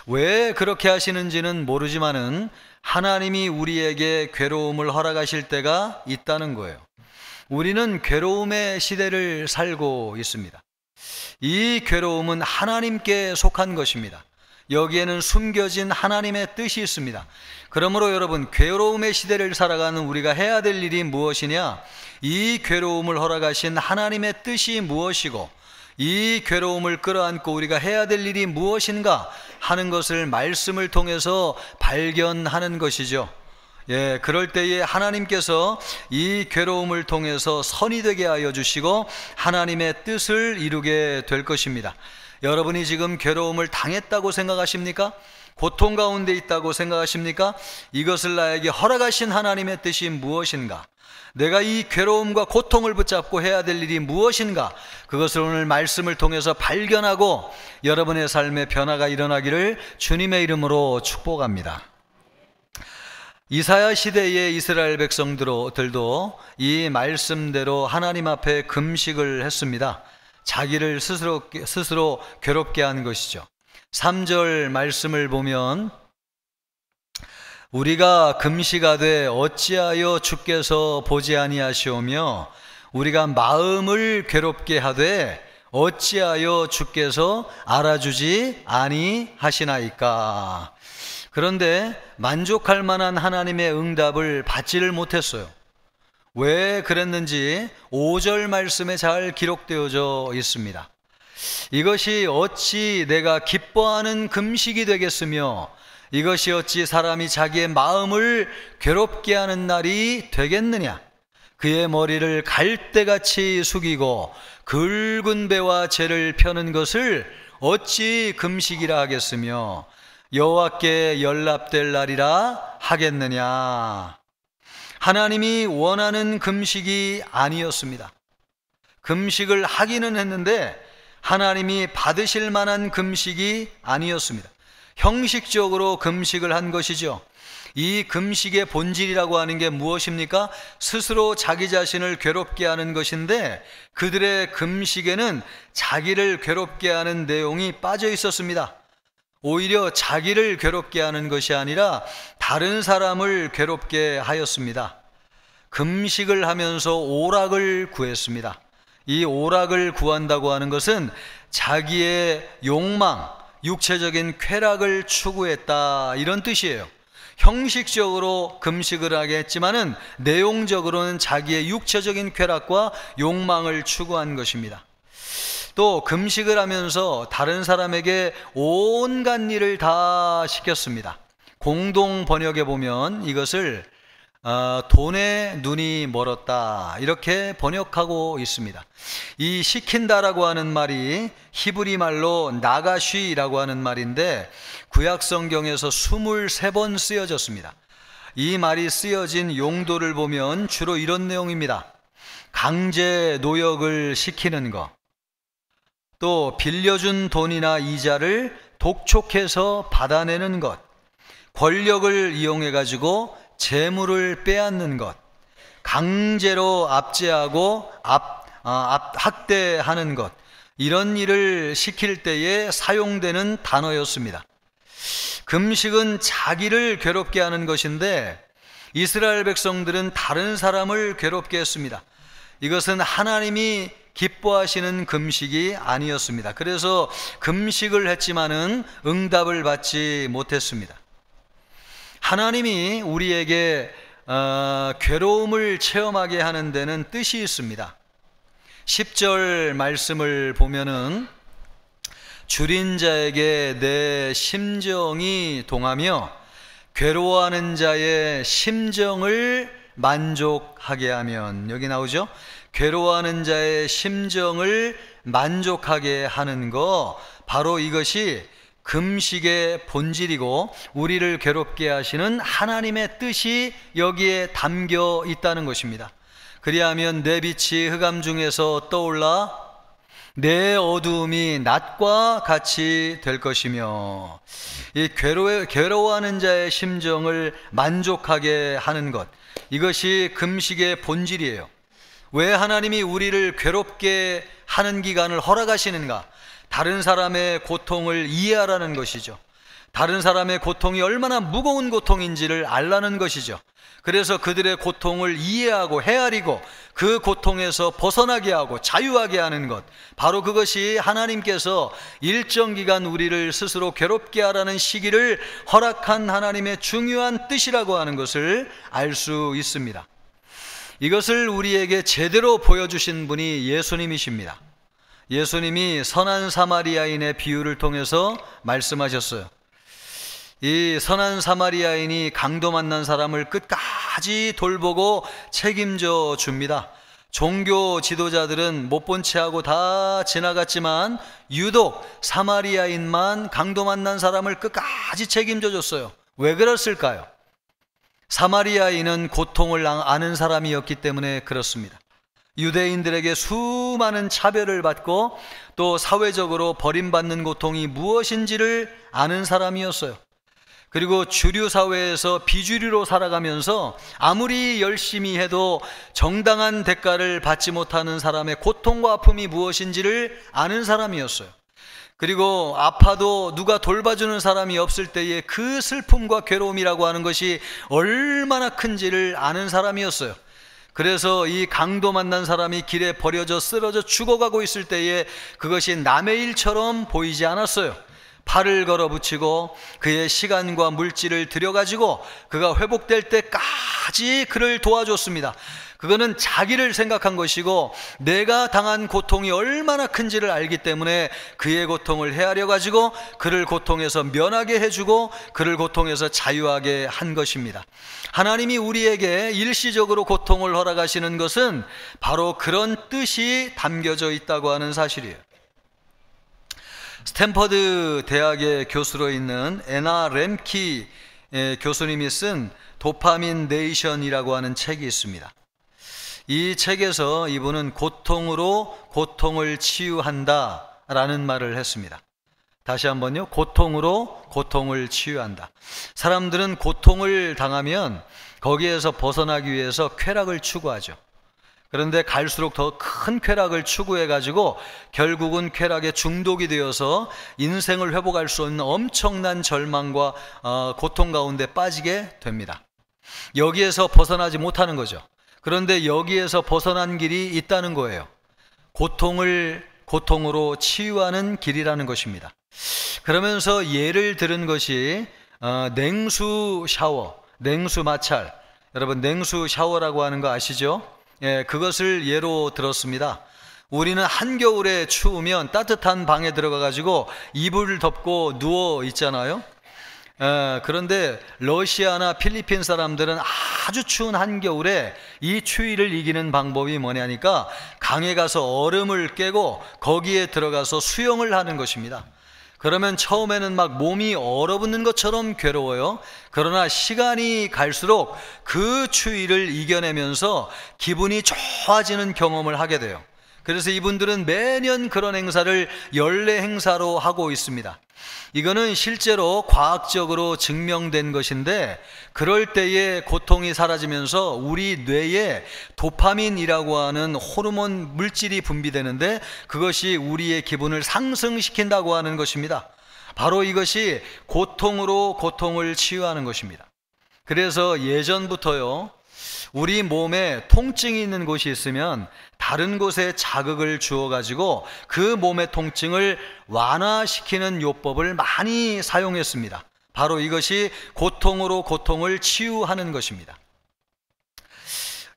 왜 그렇게 하시는지는 모르지만은 하나님이 우리에게 괴로움을 허락하실 때가 있다는 거예요. 우리는 괴로움의 시대를 살고 있습니다. 이 괴로움은 하나님께 속한 것입니다. 여기에는 숨겨진 하나님의 뜻이 있습니다. 그러므로 여러분, 괴로움의 시대를 살아가는 우리가 해야 될 일이 무엇이냐? 이 괴로움을 허락하신 하나님의 뜻이 무엇이고, 이 괴로움을 끌어안고 우리가 해야 될 일이 무엇인가 하는 것을 말씀을 통해서 발견하는 것이죠. 그럴 때에 하나님께서 이 괴로움을 통해서 선이 되게 하여 주시고 하나님의 뜻을 이루게 될 것입니다. 여러분이 지금 괴로움을 당했다고 생각하십니까? 고통 가운데 있다고 생각하십니까? 이것을 나에게 허락하신 하나님의 뜻이 무엇인가? 내가 이 괴로움과 고통을 붙잡고 해야 될 일이 무엇인가? 그것을 오늘 말씀을 통해서 발견하고 여러분의 삶에 변화가 일어나기를 주님의 이름으로 축복합니다. 이사야 시대의 이스라엘 백성들도 이 말씀대로 하나님 앞에 금식을 했습니다. 자기를 스스로 괴롭게 한 것이죠. 3절 말씀을 보면, 우리가 금식하되 어찌하여 주께서 보지 아니하시오며 우리가 마음을 괴롭게 하되 어찌하여 주께서 알아주지 아니하시나이까. 그런데 만족할 만한 하나님의 응답을 받지를 못했어요. 왜 그랬는지 5절 말씀에 잘 기록되어져 있습니다. 이것이 어찌 내가 기뻐하는 금식이 되겠으며 이것이 어찌 사람이 자기의 마음을 괴롭게 하는 날이 되겠느냐? 그의 머리를 갈대같이 숙이고 굵은 배와 재를 펴는 것을 어찌 금식이라 하겠으며 여호와께 연락될 날이라 하겠느냐? 하나님이 원하는 금식이 아니었습니다. 금식을 하기는 했는데 하나님이 받으실 만한 금식이 아니었습니다. 형식적으로 금식을 한 것이죠. 이 금식의 본질이라고 하는 게 무엇입니까? 스스로 자기 자신을 괴롭게 하는 것인데 그들의 금식에는 자기를 괴롭게 하는 내용이 빠져 있었습니다. 오히려 자기를 괴롭게 하는 것이 아니라 다른 사람을 괴롭게 하였습니다. 금식을 하면서 오락을 구했습니다. 이 오락을 구한다고 하는 것은 자기의 욕망, 육체적인 쾌락을 추구했다, 이런 뜻이에요. 형식적으로 금식을 하게 했지만은 내용적으로는 자기의 육체적인 쾌락과 욕망을 추구한 것입니다. 또 금식을 하면서 다른 사람에게 온갖 일을 다 시켰습니다. 공동 번역에 보면 이것을 돈에 눈이 멀었다, 이렇게 번역하고 있습니다. 이 시킨다라고 하는 말이 히브리 말로 나가쉬라고 하는 말인데 구약 성경에서 23번 쓰여졌습니다. 이 말이 쓰여진 용도를 보면 주로 이런 내용입니다. 강제 노역을 시키는 것, 또 빌려준 돈이나 이자를 독촉해서 받아내는 것, 권력을 이용해 가지고 재물을 빼앗는 것, 강제로 압제하고 학대하는 것, 이런 일을 시킬 때에 사용되는 단어였습니다. 금식은 자기를 괴롭게 하는 것인데 이스라엘 백성들은 다른 사람을 괴롭게 했습니다. 이것은 하나님이 기뻐하시는 금식이 아니었습니다. 그래서 금식을 했지만은 응답을 받지 못했습니다. 하나님이 우리에게 괴로움을 체험하게 하는 데는 뜻이 있습니다. 10절 말씀을 보면은 줄인 자에게 내 심정이 동하며 괴로워하는 자의 심정을 만족하게 하면, 여기 나오죠? 괴로워하는 자의 심정을 만족하게 하는 거, 바로 이것이 금식의 본질이고 우리를 괴롭게 하시는 하나님의 뜻이 여기에 담겨 있다는 것입니다. 그리하면 내 빛이 흑암 중에서 떠올라 내 어두움이 낮과 같이 될 것이며, 이 괴로워하는 자의 심정을 만족하게 하는 것, 이것이 금식의 본질이에요. 왜 하나님이 우리를 괴롭게 하는 기간을 허락하시는가? 다른 사람의 고통을 이해하라는 것이죠. 다른 사람의 고통이 얼마나 무거운 고통인지를 알라는 것이죠. 그래서 그들의 고통을 이해하고 헤아리고 그 고통에서 벗어나게 하고 자유하게 하는 것, 바로 그것이 하나님께서 일정 기간 우리를 스스로 괴롭게 하라는 시기를 허락한 하나님의 중요한 뜻이라고 하는 것을 알 수 있습니다. 이것을 우리에게 제대로 보여주신 분이 예수님이십니다. 예수님이 선한 사마리아인의 비유를 통해서 말씀하셨어요. 이 선한 사마리아인이 강도 만난 사람을 끝까지 돌보고 책임져 줍니다. 종교 지도자들은 못 본 채하고 다 지나갔지만 유독 사마리아인만 강도 만난 사람을 끝까지 책임져 줬어요. 왜 그랬을까요? 사마리아인은 고통을 아는 사람이었기 때문에 그렇습니다. 유대인들에게 수많은 차별을 받고 또 사회적으로 버림받는 고통이 무엇인지를 아는 사람이었어요. 그리고 주류 사회에서 비주류로 살아가면서 아무리 열심히 해도 정당한 대가를 받지 못하는 사람의 고통과 아픔이 무엇인지를 아는 사람이었어요. 그리고 아파도 누가 돌봐주는 사람이 없을 때의 그 슬픔과 괴로움이라고 하는 것이 얼마나 큰지를 아는 사람이었어요. 그래서 이 강도 만난 사람이 길에 버려져 쓰러져 죽어가고 있을 때에 그것이 남의 일처럼 보이지 않았어요. 팔을 걸어 붙이고 그의 시간과 물질을 들여가지고 그가 회복될 때까지 끝까지 그를 도와줬습니다. 그거는 자기를 생각한 것이고 내가 당한 고통이 얼마나 큰지를 알기 때문에 그의 고통을 헤아려 가지고 그를 고통에서 면하게 해주고 그를 고통에서 자유하게 한 것입니다. 하나님이 우리에게 일시적으로 고통을 허락하시는 것은 바로 그런 뜻이 담겨져 있다고 하는 사실이에요. 스탠퍼드 대학의 교수로 있는 애나 램키 교수님이 쓴 도파민 네이션이라고 하는 책이 있습니다. 이 책에서 이분은 고통으로 고통을 치유한다 라는 말을 했습니다. 다시 한번요. 고통으로 고통을 치유한다. 사람들은 고통을 당하면 거기에서 벗어나기 위해서 쾌락을 추구하죠. 그런데 갈수록 더 큰 쾌락을 추구해 가지고 결국은 쾌락에 중독이 되어서 인생을 회복할 수 없는 엄청난 절망과 고통 가운데 빠지게 됩니다. 여기에서 벗어나지 못하는 거죠. 그런데 여기에서 벗어난 길이 있다는 거예요. 고통을 고통으로 치유하는 길이라는 것입니다. 그러면서 예를 들은 것이 냉수 샤워, 냉수 마찰. 여러분 냉수 샤워라고 하는 거 아시죠? 예, 그것을 예로 들었습니다. 우리는 한겨울에 추우면 따뜻한 방에 들어가 가지고 이불을 덮고 누워 있잖아요. 그런데 러시아나 필리핀 사람들은 아주 추운 한겨울에 이 추위를 이기는 방법이 뭐냐니까 강에 가서 얼음을 깨고 거기에 들어가서 수영을 하는 것입니다. 그러면 처음에는 막 몸이 얼어붙는 것처럼 괴로워요. 그러나 시간이 갈수록 그 추위를 이겨내면서 기분이 좋아지는 경험을 하게 돼요. 그래서 이분들은 매년 그런 행사를 연례 행사로 하고 있습니다. 이거는 실제로 과학적으로 증명된 것인데 그럴 때에 고통이 사라지면서 우리 뇌에 도파민이라고 하는 호르몬 물질이 분비되는데 그것이 우리의 기분을 상승시킨다고 하는 것입니다. 바로 이것이 고통으로 고통을 치유하는 것입니다. 그래서 예전부터요, 우리 몸에 통증이 있는 곳이 있으면 다른 곳에 자극을 주어 가지고 그 몸의 통증을 완화시키는 요법을 많이 사용했습니다. 바로 이것이 고통으로 고통을 치유하는 것입니다.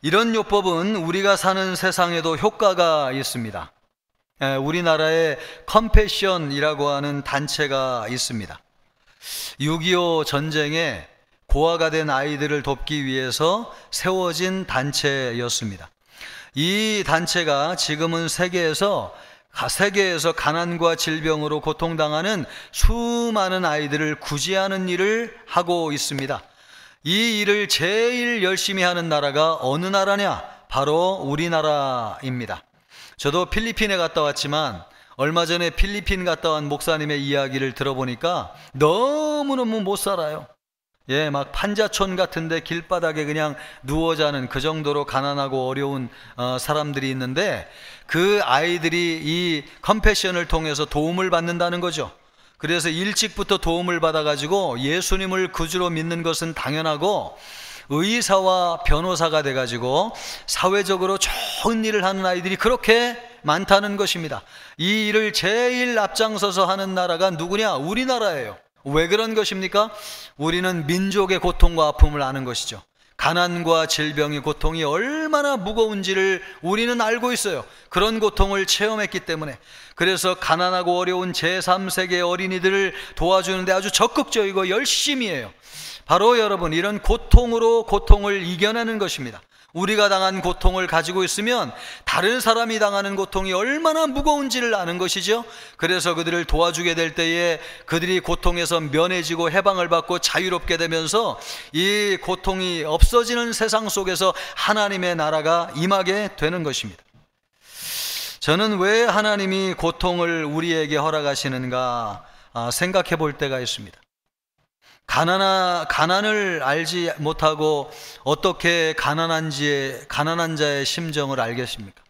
이런 요법은 우리가 사는 세상에도 효과가 있습니다. 우리나라에 컴패션이라고 하는 단체가 있습니다. 6.25 전쟁에 고아가 된 아이들을 돕기 위해서 세워진 단체였습니다. 이 단체가 지금은 세계에서 가난과 질병으로 고통당하는 수많은 아이들을 구제하는 일을 하고 있습니다. 이 일을 제일 열심히 하는 나라가 어느 나라냐? 바로 우리나라입니다. 저도 필리핀에 갔다 왔지만 얼마 전에 필리핀 갔다 온 목사님의 이야기를 들어보니까 너무너무 못 살아요. 예, 막 판자촌 같은데 길바닥에 그냥 누워 자는 그 정도로 가난하고 어려운 사람들이 있는데 그 아이들이 이 컴패션을 통해서 도움을 받는다는 거죠. 그래서 일찍부터 도움을 받아가지고 예수님을 구주로 믿는 것은 당연하고 의사와 변호사가 돼가지고 사회적으로 좋은 일을 하는 아이들이 그렇게 많다는 것입니다. 이 일을 제일 앞장서서 하는 나라가 누구냐? 우리나라예요. 왜 그런 것입니까? 우리는 민족의 고통과 아픔을 아는 것이죠. 가난과 질병의 고통이 얼마나 무거운지를 우리는 알고 있어요. 그런 고통을 체험했기 때문에. 그래서 가난하고 어려운 제3세계 어린이들을 도와주는데 아주 적극적이고 열심히 해요. 바로 여러분, 이런 고통으로 고통을 이겨내는 것입니다. 우리가 당한 고통을 가지고 있으면 다른 사람이 당하는 고통이 얼마나 무거운지를 아는 것이죠. 그래서 그들을 도와주게 될 때에 그들이 고통에서 면해지고 해방을 받고 자유롭게 되면서 이 고통이 없어지는 세상 속에서 하나님의 나라가 임하게 되는 것입니다. 저는 왜 하나님이 고통을 우리에게 허락하시는가 생각해 볼 때가 있습니다. 가난을 알지 못하고 어떻게 가난한 자의 심정을 알겠습니까?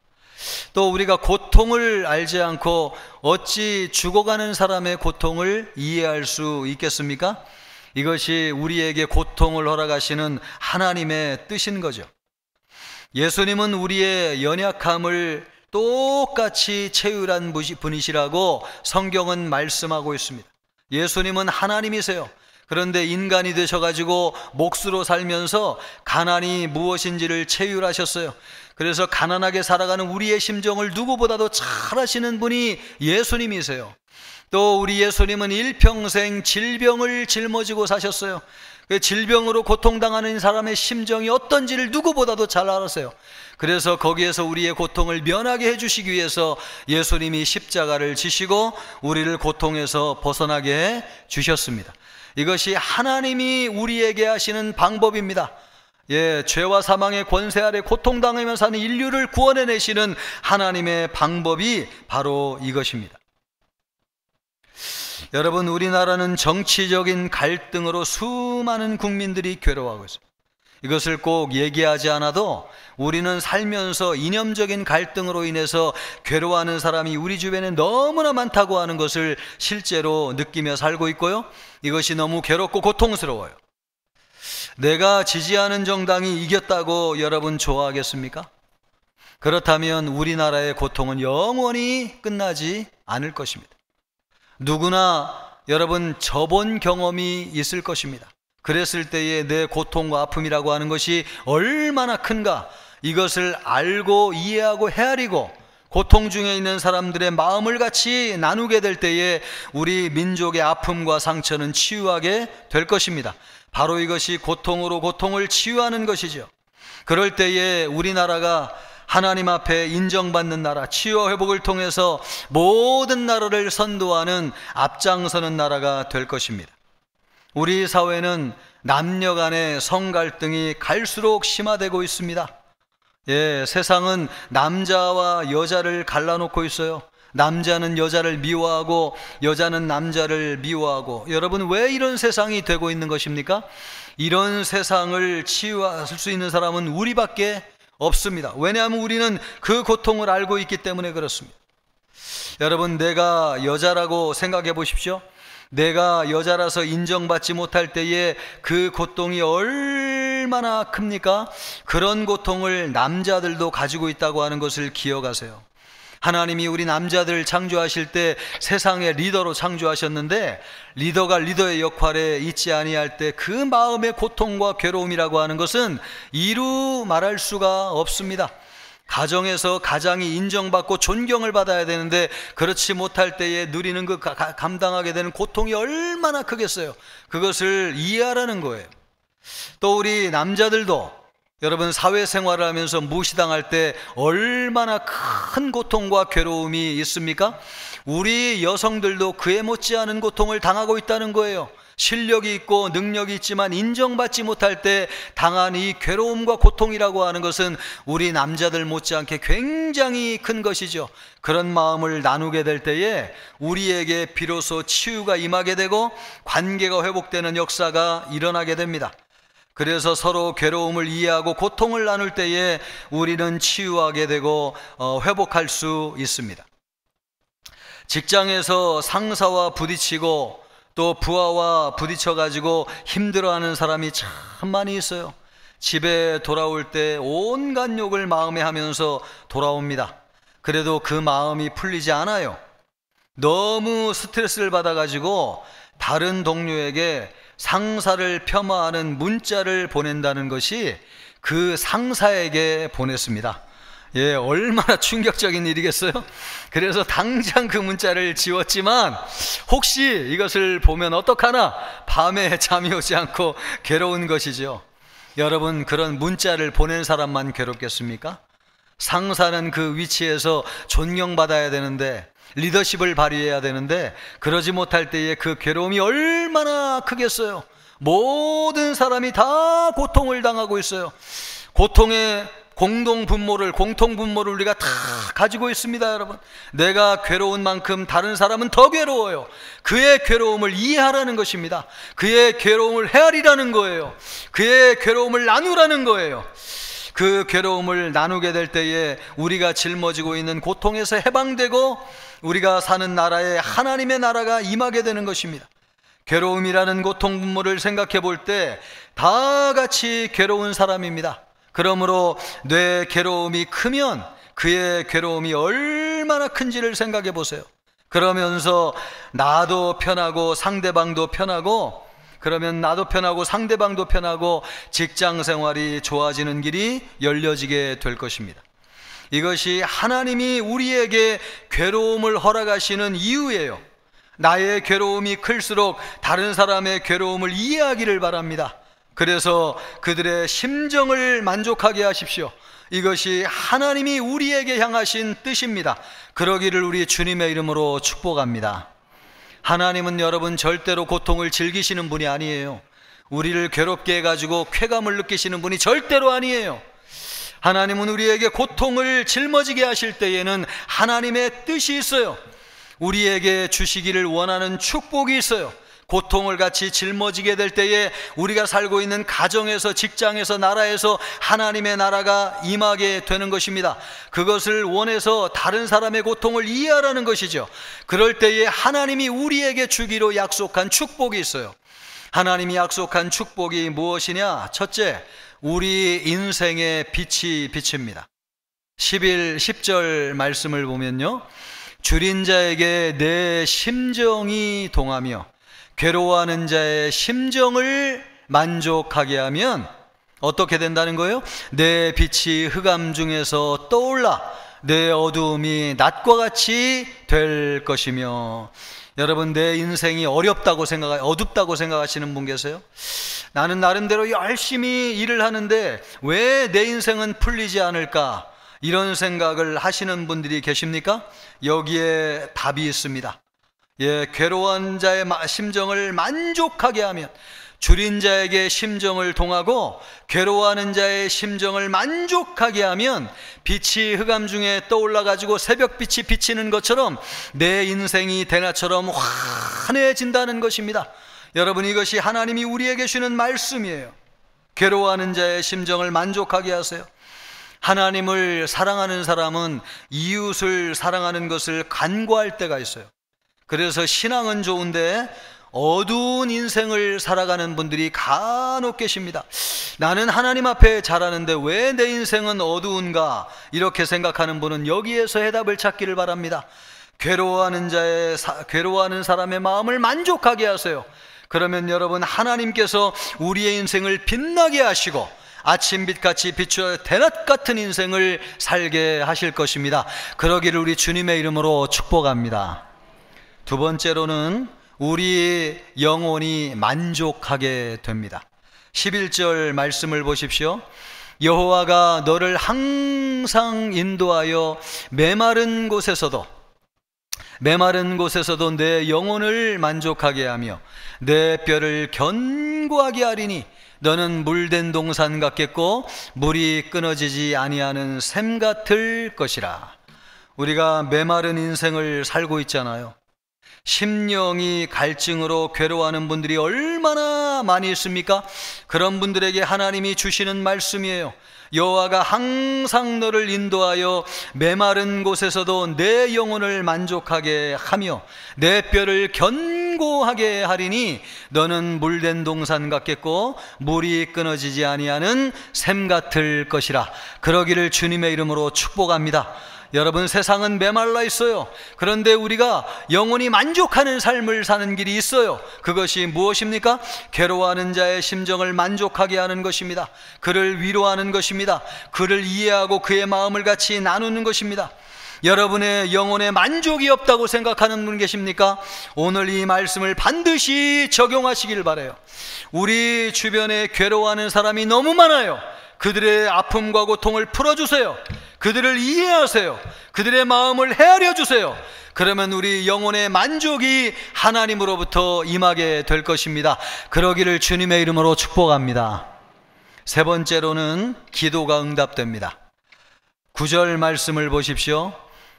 또 우리가 고통을 알지 않고 어찌 죽어가는 사람의 고통을 이해할 수 있겠습니까? 이것이 우리에게 고통을 허락하시는 하나님의 뜻인 거죠. 예수님은 우리의 연약함을 똑같이 채울한 분이시라고 성경은 말씀하고 있습니다. 예수님은 하나님이세요. 그런데 인간이 되셔가지고 몫으로 살면서 가난이 무엇인지를 체휼하셨어요. 그래서 가난하게 살아가는 우리의 심정을 누구보다도 잘 아시는 분이 예수님이세요. 또 우리 예수님은 일평생 질병을 짊어지고 사셨어요. 그 질병으로 고통당하는 사람의 심정이 어떤지를 누구보다도 잘 알았어요. 그래서 거기에서 우리의 고통을 면하게 해주시기 위해서 예수님이 십자가를 지시고 우리를 고통에서 벗어나게 해주셨습니다. 이것이 하나님이 우리에게 하시는 방법입니다. 죄와 사망의 권세 아래 고통당하면서 사는 인류를 구원해내시는 하나님의 방법이 바로 이것입니다. 여러분, 우리나라는 정치적인 갈등으로 수많은 국민들이 괴로워하고 있습니다. 이것을 꼭 얘기하지 않아도 우리는 살면서 이념적인 갈등으로 인해서 괴로워하는 사람이 우리 주변에 너무나 많다고 하는 것을 실제로 느끼며 살고 있고요. 이것이 너무 괴롭고 고통스러워요. 내가 지지하는 정당이 이겼다고 여러분 좋아하겠습니까? 그렇다면 우리나라의 고통은 영원히 끝나지 않을 것입니다. 누구나 여러분 저본 경험이 있을 것입니다. 그랬을 때의 내 고통과 아픔이라고 하는 것이 얼마나 큰가, 이것을 알고 이해하고 헤아리고 고통 중에 있는 사람들의 마음을 같이 나누게 될 때에 우리 민족의 아픔과 상처는 치유하게 될 것입니다. 바로 이것이 고통으로 고통을 치유하는 것이죠. 그럴 때에 우리나라가 하나님 앞에 인정받는 나라, 치유와 회복을 통해서 모든 나라를 선도하는 앞장서는 나라가 될 것입니다. 우리 사회는 남녀 간의 성갈등이 갈수록 심화되고 있습니다. 세상은 남자와 여자를 갈라놓고 있어요. 남자는 여자를 미워하고 여자는 남자를 미워하고. 여러분, 왜 이런 세상이 되고 있는 것입니까? 이런 세상을 치유할 수 있는 사람은 우리밖에 없습니다. 왜냐하면 우리는 그 고통을 알고 있기 때문에 그렇습니다. 여러분, 내가 여자라고 생각해 보십시오. 내가 여자라서 인정받지 못할 때에 그 고통이 얼마나 큽니까? 그런 고통을 남자들도 가지고 있다고 하는 것을 기억하세요. 하나님이 우리 남자들 창조하실 때 세상의 리더로 창조하셨는데, 리더가 리더의 역할에 있지 아니할 때 그 마음의 고통과 괴로움이라고 하는 것은 이루 말할 수가 없습니다. 가정에서 가장이 인정받고 존경을 받아야 되는데 그렇지 못할 때에 누리는 그 감당하게 되는 고통이 얼마나 크겠어요. 그것을 이해하라는 거예요. 또 우리 남자들도 여러분, 사회생활을 하면서 무시당할 때 얼마나 큰 고통과 괴로움이 있습니까? 우리 여성들도 그에 못지않은 고통을 당하고 있다는 거예요. 실력이 있고 능력이 있지만 인정받지 못할 때 당한 이 괴로움과 고통이라고 하는 것은 우리 남자들 못지않게 굉장히 큰 것이죠. 그런 마음을 나누게 될 때에 우리에게 비로소 치유가 임하게 되고 관계가 회복되는 역사가 일어나게 됩니다. 그래서 서로 괴로움을 이해하고 고통을 나눌 때에 우리는 치유하게 되고 회복할 수 있습니다. 직장에서 상사와 부딪히고 또 부하와 부딪혀가지고 힘들어하는 사람이 참 많이 있어요. 집에 돌아올 때 온갖 욕을 마음에 하면서 돌아옵니다. 그래도 그 마음이 풀리지 않아요. 너무 스트레스를 받아가지고 다른 동료에게 상사를 폄하하는 문자를 보낸다는 것이 그 상사에게 보냈습니다. 얼마나 충격적인 일이겠어요? 그래서 당장 그 문자를 지웠지만 혹시 이것을 보면 어떡하나 밤에 잠이 오지 않고 괴로운 것이죠. 여러분, 그런 문자를 보낸 사람만 괴롭겠습니까? 상사는 그 위치에서 존경받아야 되는데, 리더십을 발휘해야 되는데 그러지 못할 때에 그 괴로움이 얼마나 크겠어요. 모든 사람이 다 고통을 당하고 있어요. 고통의 공통분모를 우리가 다 가지고 있습니다. 여러분, 내가 괴로운 만큼 다른 사람은 더 괴로워요. 그의 괴로움을 이해하라는 것입니다. 그의 괴로움을 헤아리라는 거예요. 그의 괴로움을 나누라는 거예요. 그 괴로움을 나누게 될 때에 우리가 짊어지고 있는 고통에서 해방되고 우리가 사는 나라에 하나님의 나라가 임하게 되는 것입니다. 괴로움이라는 고통 분모를 생각해 볼 때 다 같이 괴로운 사람입니다. 그러므로 내 괴로움이 크면 그의 괴로움이 얼마나 큰지를 생각해 보세요. 그러면서 나도 편하고 상대방도 편하고 그러면 나도 편하고 상대방도 편하고 직장 생활이 좋아지는 길이 열려지게 될 것입니다. 이것이 하나님이 우리에게 괴로움을 허락하시는 이유예요. 나의 괴로움이 클수록 다른 사람의 괴로움을 이해하기를 바랍니다. 그래서 그들의 심정을 만족하게 하십시오. 이것이 하나님이 우리에게 향하신 뜻입니다. 그러기를 우리 주님의 이름으로 축복합니다. 하나님은 여러분 절대로 고통을 즐기시는 분이 아니에요. 우리를 괴롭게 해가지고 쾌감을 느끼시는 분이 절대로 아니에요. 하나님은 우리에게 고통을 짊어지게 하실 때에는 하나님의 뜻이 있어요. 우리에게 주시기를 원하는 축복이 있어요. 고통을 같이 짊어지게 될 때에 우리가 살고 있는 가정에서, 직장에서, 나라에서 하나님의 나라가 임하게 되는 것입니다. 그것을 원해서 다른 사람의 고통을 이해하라는 것이죠. 그럴 때에 하나님이 우리에게 주기로 약속한 축복이 있어요. 하나님이 약속한 축복이 무엇이냐? 첫째, 우리 인생의 빛이 비칩니다. 10절 말씀을 보면요, 줄인 자에게 내 심정이 동하며 괴로워하는 자의 심정을 만족하게 하면 어떻게 된다는 거예요? 내 빛이 흑암 중에서 떠올라 내 어두움이 낮과 같이 될 것이며. 여러분, 내 인생이 어둡다고 생각하시는 분 계세요? 나는 나름대로 열심히 일을 하는데 왜 내 인생은 풀리지 않을까? 이런 생각을 하시는 분들이 계십니까? 여기에 답이 있습니다. 괴로운 자의 심정을 만족하게 하면, 줄인 자에게 심정을 동하고 괴로워하는 자의 심정을 만족하게 하면 빛이 흑암 중에 떠올라가지고 새벽빛이 비치는 것처럼 내 인생이 대낮처럼 환해진다는 것입니다. 여러분, 이것이 하나님이 우리에게 주는 말씀이에요. 괴로워하는 자의 심정을 만족하게 하세요. 하나님을 사랑하는 사람은 이웃을 사랑하는 것을 간과할 때가 있어요. 그래서 신앙은 좋은데 어두운 인생을 살아가는 분들이 간혹 계십니다. 나는 하나님 앞에 잘하는데 왜 내 인생은 어두운가? 이렇게 생각하는 분은 여기에서 해답을 찾기를 바랍니다. 괴로워하는 사람의 마음을 만족하게 하세요. 그러면 여러분, 하나님께서 우리의 인생을 빛나게 하시고 아침빛같이 비추어 대낮 같은 인생을 살게 하실 것입니다. 그러기를 우리 주님의 이름으로 축복합니다. 두 번째로는 우리 영혼이 만족하게 됩니다. 11절 말씀을 보십시오. 여호와가 너를 항상 인도하여 메마른 곳에서도 내 영혼을 만족하게 하며 내 뼈를 견고하게 하리니 너는 물된 동산 같겠고 물이 끊어지지 아니하는 샘 같을 것이라. 우리가 메마른 인생을 살고 있잖아요. 심령이 갈증으로 괴로워하는 분들이 얼마나 많이 있습니까? 그런 분들에게 하나님이 주시는 말씀이에요. 여호와가 항상 너를 인도하여 메마른 곳에서도 내 영혼을 만족하게 하며 내 뼈를 견고하게 하리니 너는 물된 동산 같겠고 물이 끊어지지 아니하는 샘 같을 것이라. 그러기를 주님의 이름으로 축복합니다. 여러분, 세상은 메말라 있어요. 그런데 우리가 영혼이 만족하는 삶을 사는 길이 있어요. 그것이 무엇입니까? 괴로워하는 자의 심정을 만족하게 하는 것입니다. 그를 위로하는 것입니다. 그를 이해하고 그의 마음을 같이 나누는 것입니다. 여러분의 영혼에 만족이 없다고 생각하는 분 계십니까? 오늘 이 말씀을 반드시 적용하시길 바라요. 우리 주변에 괴로워하는 사람이 너무 많아요. 그들의 아픔과 고통을 풀어주세요. 그들을 이해하세요. 그들의 마음을 헤아려 주세요. 그러면 우리 영혼의 만족이 하나님으로부터 임하게 될 것입니다. 그러기를 주님의 이름으로 축복합니다. 세 번째로는 기도가 응답됩니다. 9절 말씀을 보십시오.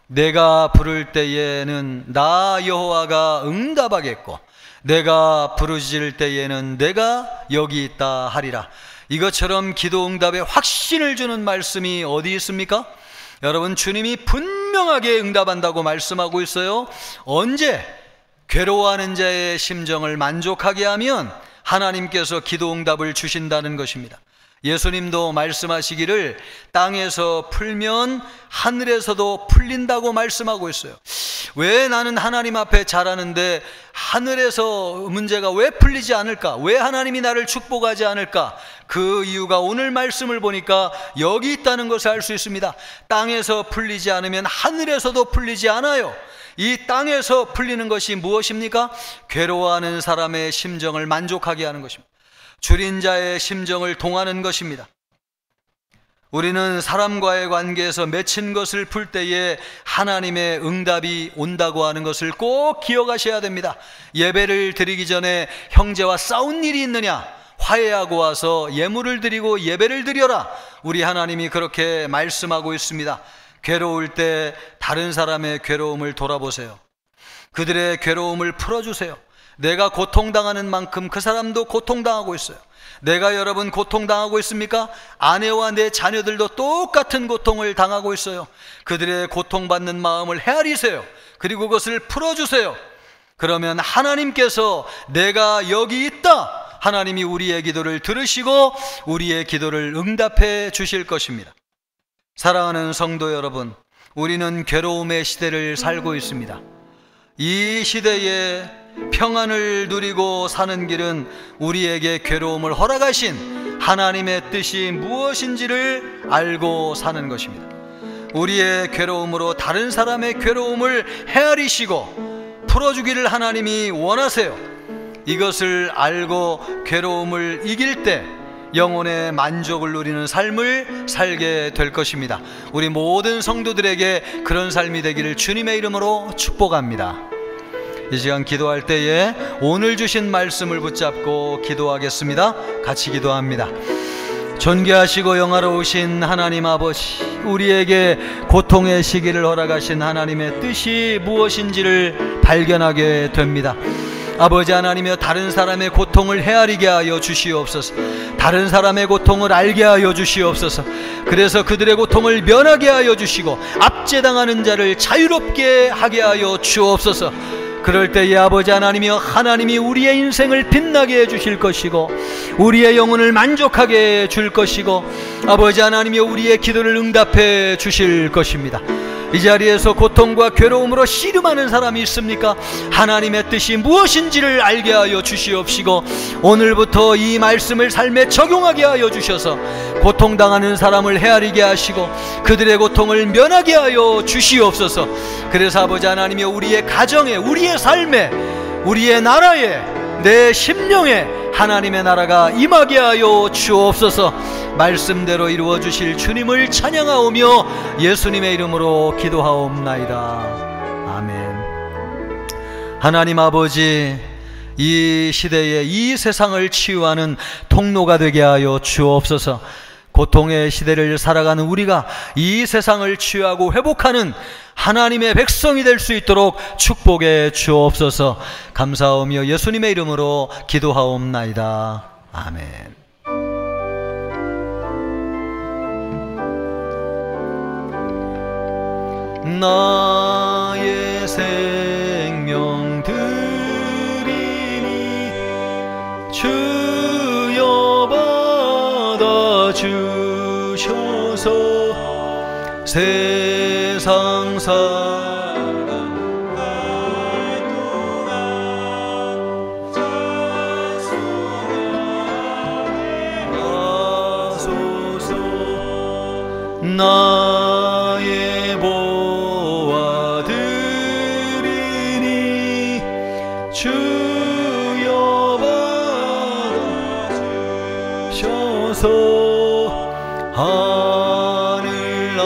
내가 부를 때에는 나 여호와가 응답하겠고 내가 부르짖을 때에는 내가 여기 있다 하리라. 이것처럼 기도 응답에 확신을 주는 말씀이 어디 있습니까? 여러분, 주님이 분명하게 응답한다고 말씀하고 있어요. 언제? 괴로워하는 자의 심정을 만족하게 하면 하나님께서 기도 응답을 주신다는 것입니다. 예수님도 말씀하시기를 땅에서 풀면 하늘에서도 풀린다고 말씀하고 있어요. 왜 나는 하나님 앞에 잘하는데 하늘에서 문제가 왜 풀리지 않을까? 왜 하나님이 나를 축복하지 않을까? 그 이유가 오늘 말씀을 보니까 여기 있다는 것을 알 수 있습니다. 땅에서 풀리지 않으면 하늘에서도 풀리지 않아요. 이 땅에서 풀리는 것이 무엇입니까? 괴로워하는 사람의 심정을 만족하게 하는 것입니다. 줄인 자의 심정을 동하는 것입니다. 우리는 사람과의 관계에서 맺힌 것을 풀 때에 하나님의 응답이 온다고 하는 것을 꼭 기억하셔야 됩니다. 예배를 드리기 전에 형제와 싸운 일이 있느냐? 화해하고 와서 예물을 드리고 예배를 드려라. 우리 하나님이 그렇게 말씀하고 있습니다. 괴로울 때 다른 사람의 괴로움을 돌아보세요. 그들의 괴로움을 풀어주세요. 내가 고통당하는 만큼 그 사람도 고통당하고 있어요. 내가 여러분 고통당하고 있습니까? 아내와 내 자녀들도 똑같은 고통을 당하고 있어요. 그들의 고통받는 마음을 헤아리세요. 그리고 그것을 풀어주세요. 그러면 하나님께서 내가 여기 있다, 하나님이 우리의 기도를 들으시고 우리의 기도를 응답해 주실 것입니다. 사랑하는 성도 여러분, 우리는 괴로움의 시대를 살고 있습니다. 이 시대에 평안을 누리고 사는 길은 우리에게 괴로움을 허락하신 하나님의 뜻이 무엇인지를 알고 사는 것입니다. 우리의 괴로움으로 다른 사람의 괴로움을 헤아리시고 풀어주기를 하나님이 원하세요. 이것을 알고 괴로움을 이길 때 영혼의 만족을 누리는 삶을 살게 될 것입니다. 우리 모든 성도들에게 그런 삶이 되기를 주님의 이름으로 축복합니다. 이 시간 기도할 때에 오늘 주신 말씀을 붙잡고 기도하겠습니다. 같이 기도합니다. 존귀하시고 영화로우신 하나님 아버지, 우리에게 고통의 시기를 허락하신 하나님의 뜻이 무엇인지를 발견하게 됩니다. 아버지 하나님이여, 다른 사람의 고통을 헤아리게 하여 주시옵소서. 다른 사람의 고통을 알게 하여 주시옵소서. 그래서 그들의 고통을 면하게 하여 주시고 압제당하는 자를 자유롭게 하게 하여 주옵소서. 그럴 때에 아버지 하나님이여, 하나님이 우리의 인생을 빛나게 해주실 것이고 우리의 영혼을 만족하게 해줄 것이고 아버지 하나님이여, 우리의 기도를 응답해 주실 것입니다. 이 자리에서 고통과 괴로움으로 씨름하는 사람이 있습니까? 하나님의 뜻이 무엇인지를 알게 하여 주시옵시고 오늘부터 이 말씀을 삶에 적용하게 하여 주셔서 고통당하는 사람을 헤아리게 하시고 그들의 고통을 면하게 하여 주시옵소서. 그래서 아버지 하나님이여, 우리의 가정에, 우리의 삶에, 우리의 나라에, 내 심령에 하나님의 나라가 임하게 하여 주옵소서. 말씀대로 이루어 주실 주님을 찬양하오며 예수님의 이름으로 기도하옵나이다. 아멘. 하나님 아버지, 이 시대에 이 세상을 치유하는 통로가 되게 하여 주옵소서. 고통의 시대를 살아가는 우리가 이 세상을 치유하고 회복하는 하나님의 백성이 될 수 있도록 축복해 주옵소서. 감사하오며 예수님의 이름으로 기도하옵나이다. 아멘. 나의 생명 드리니 주여 받아주셔서 세상 살아갈 동안 찬송하게 하소서. 나의 보아 드리니 주여 받아주셔서 하늘나라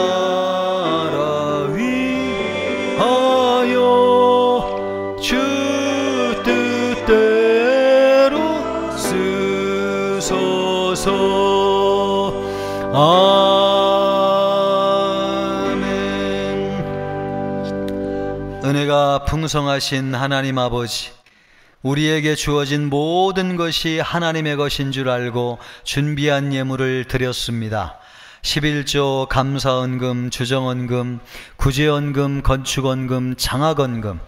위하여 주 뜻대로 쓰소서. 은혜가 풍성하신 하나님 아버지, 우리에게 주어진 모든 것이 하나님의 것인 줄 알고 준비한 예물을 드렸습니다. 11조 감사헌금, 주정헌금, 구제헌금, 건축헌금, 장학헌금,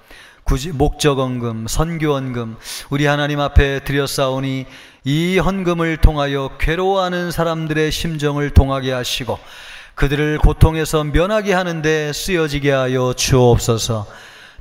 목적헌금, 선교헌금 우리 하나님 앞에 드렸사오니 이 헌금을 통하여 괴로워하는 사람들의 심정을 동하게 하시고 그들을 고통에서 면하게 하는데 쓰여지게 하여 주옵소서.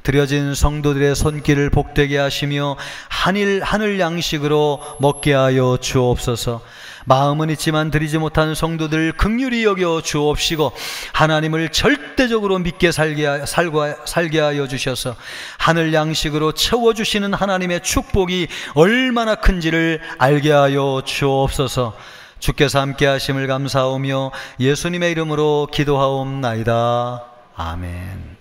드려진 성도들의 손길을 복되게 하시며 하늘 양식으로 먹게 하여 주옵소서. 마음은 있지만 드리지 못한 성도들 긍휼히 여겨 주옵시고 하나님을 절대적으로 믿게 살게 하여 주셔서 하늘 양식으로 채워주시는 하나님의 축복이 얼마나 큰지를 알게 하여 주옵소서. 주께서 함께 하심을 감사하오며 예수님의 이름으로 기도하옵나이다. 아멘.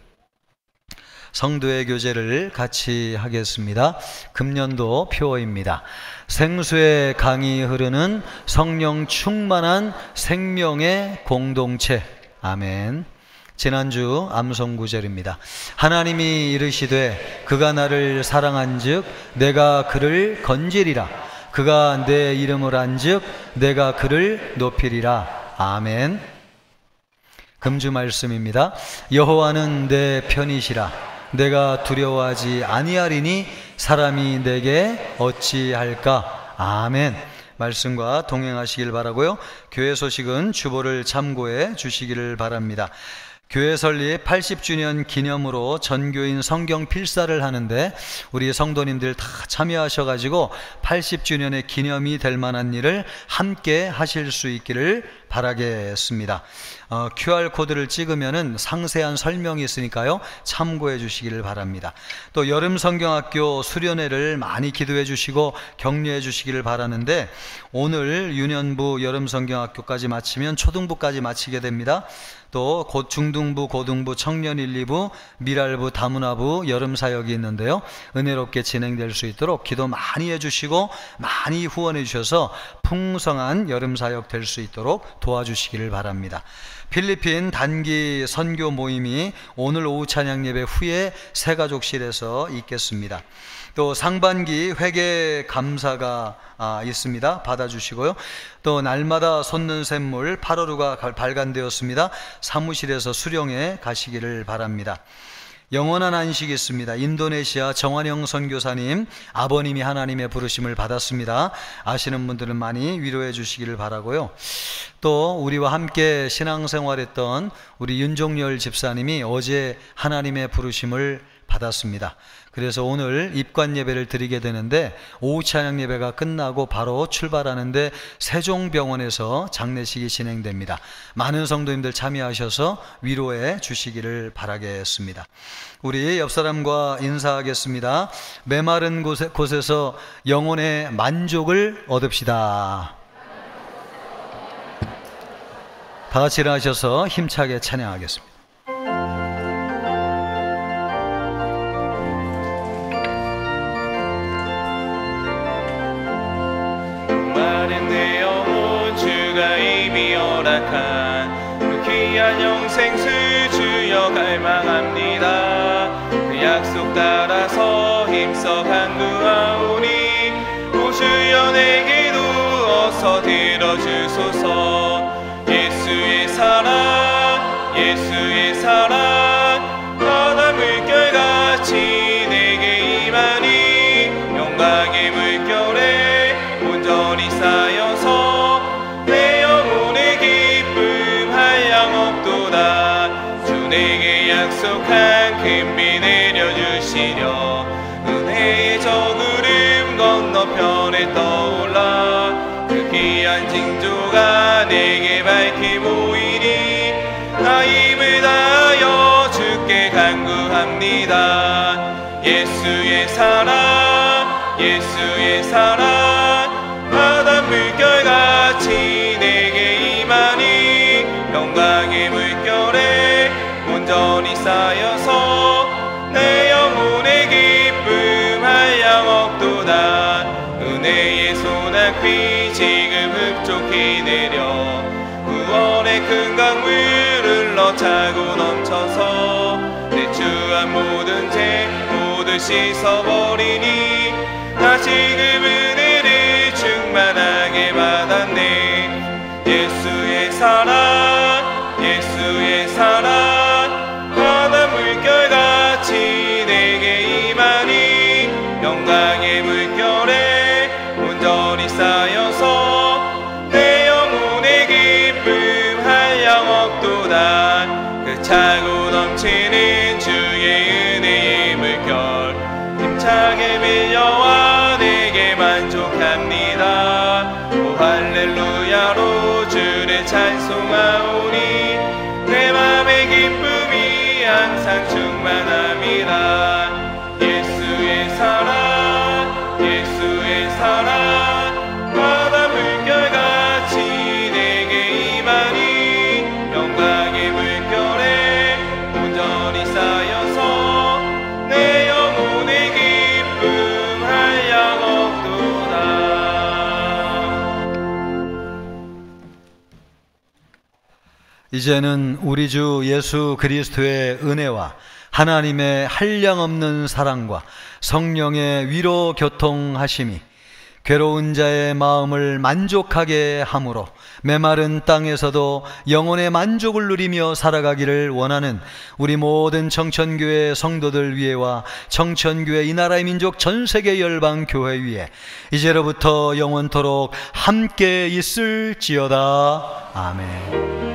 성도의 교제를 같이 하겠습니다. 금년도 표어입니다. 생수의 강이 흐르는 성령 충만한 생명의 공동체. 아멘. 지난주 암송구절입니다. 하나님이 이르시되 그가 나를 사랑한즉 내가 그를 건지리라. 그가 내 이름을 안즉 내가 그를 높이리라. 아멘. 금주 말씀입니다. 여호와는 내 편이시라. 내가 두려워하지 아니하리니 사람이 내게 어찌할까. 아멘. 말씀과 동행하시길 바라고요. 교회 소식은 주보를 참고해 주시기를 바랍니다. 교회 설립 80주년 기념으로 전교인 성경 필사를 하는데 우리 성도님들 다 참여하셔가지고 80주년의 기념이 될 만한 일을 함께 하실 수 있기를 바라겠습니다. QR코드를 찍으면은 상세한 설명이 있으니까요, 참고해 주시기를 바랍니다. 또 여름 성경학교 수련회를 많이 기도해 주시고 격려해 주시기를 바라는데 오늘 유년부 여름 성경학교까지 마치면 초등부까지 마치게 됩니다. 또 중등부, 고등부, 청년 1, 2부, 미랄부, 다문화부 여름 사역이 있는데요, 은혜롭게 진행될 수 있도록 기도 많이 해주시고 많이 후원해 주셔서 풍성한 여름 사역 될 수 있도록 도와주시기를 바랍니다. 필리핀 단기 선교 모임이 오늘 오후 찬양 예배 후에 새가족실에서 있겠습니다. 또 상반기 회계 감사가 있습니다. 받아주시고요. 또 날마다 솟는 샘물 8월호가 발간되었습니다. 사무실에서 수령해 가시기를 바랍니다. 영원한 안식이 있습니다. 인도네시아 정환영 선교사님 아버님이 하나님의 부르심을 받았습니다. 아시는 분들은 많이 위로해 주시기를 바라고요. 또 우리와 함께 신앙생활했던 우리 윤종열 집사님이 어제 하나님의 부르심을 받았습니다. 그래서 오늘 입관 예배를 드리게 되는데 오후 찬양 예배가 끝나고 바로 출발하는데 세종병원에서 장례식이 진행됩니다. 많은 성도님들 참여하셔서 위로해 주시기를 바라겠습니다. 우리 옆 사람과 인사하겠습니다. 메마른 곳에서 영혼의 만족을 얻읍시다. 다 같이 일어나셔서 힘차게 찬양하겠습니다. 그 귀한 영생수 주여 갈망합니다. 그 약속 따라서 힘써 간구하오니 오 주여 내게도 어서 들어주소서. 예수의 사랑 예수의 사랑 바다 물결같이 내게 임하니 영광의 물결에 온전히 쌓여서 약속한 큰비 내려주시려 은혜의 저구름 건너편에 떠올라 그 귀한 징조가 내게 밝히 보이니 나 힘을 다하여 주께 간구합니다. 예수의 사랑 예수의 사랑 바다 물결같이 내게 임하니 영광의 물결에 온전히 쌓여서 내 영혼의 기쁨 한량없도다. 은혜의 소낙비 지금 흡족히 내려 구원의 큰 강물 흘러차고 넘쳐서 내 주한 모든 죄 모두 씻어버리니 나 지금 은혜를 충만하게 받았네. 예수의 사랑 예수의 사랑 물결같이 내게 임하니 영광의 물결에 온전히 쌓여 차고 넘치는 주의 은혜의 물결 힘차게 밀려와 내게 만족합니다. 오 할렐루야로 주를 찬송하오니 내 맘의 기쁨이 항상 충만합니다. 예수의 사랑 예수의 사랑 바다 물결같이 내게 임하니 영광의 물결에 온전히 쌓여서 내 영혼의 기쁨 한량없도다. 이제는 우리 주 예수 그리스도의 은혜와 하나님의 한량없는 사랑과 성령의 위로 교통하심이 괴로운 자의 마음을 만족하게 함으로 메마른 땅에서도 영혼의 만족을 누리며 살아가기를 원하는 우리 모든 청천교회 성도들 위에와 청천교회 이 나라의 민족 전세계 열방교회 위에 이제로부터 영원토록 함께 있을지어다. 아멘.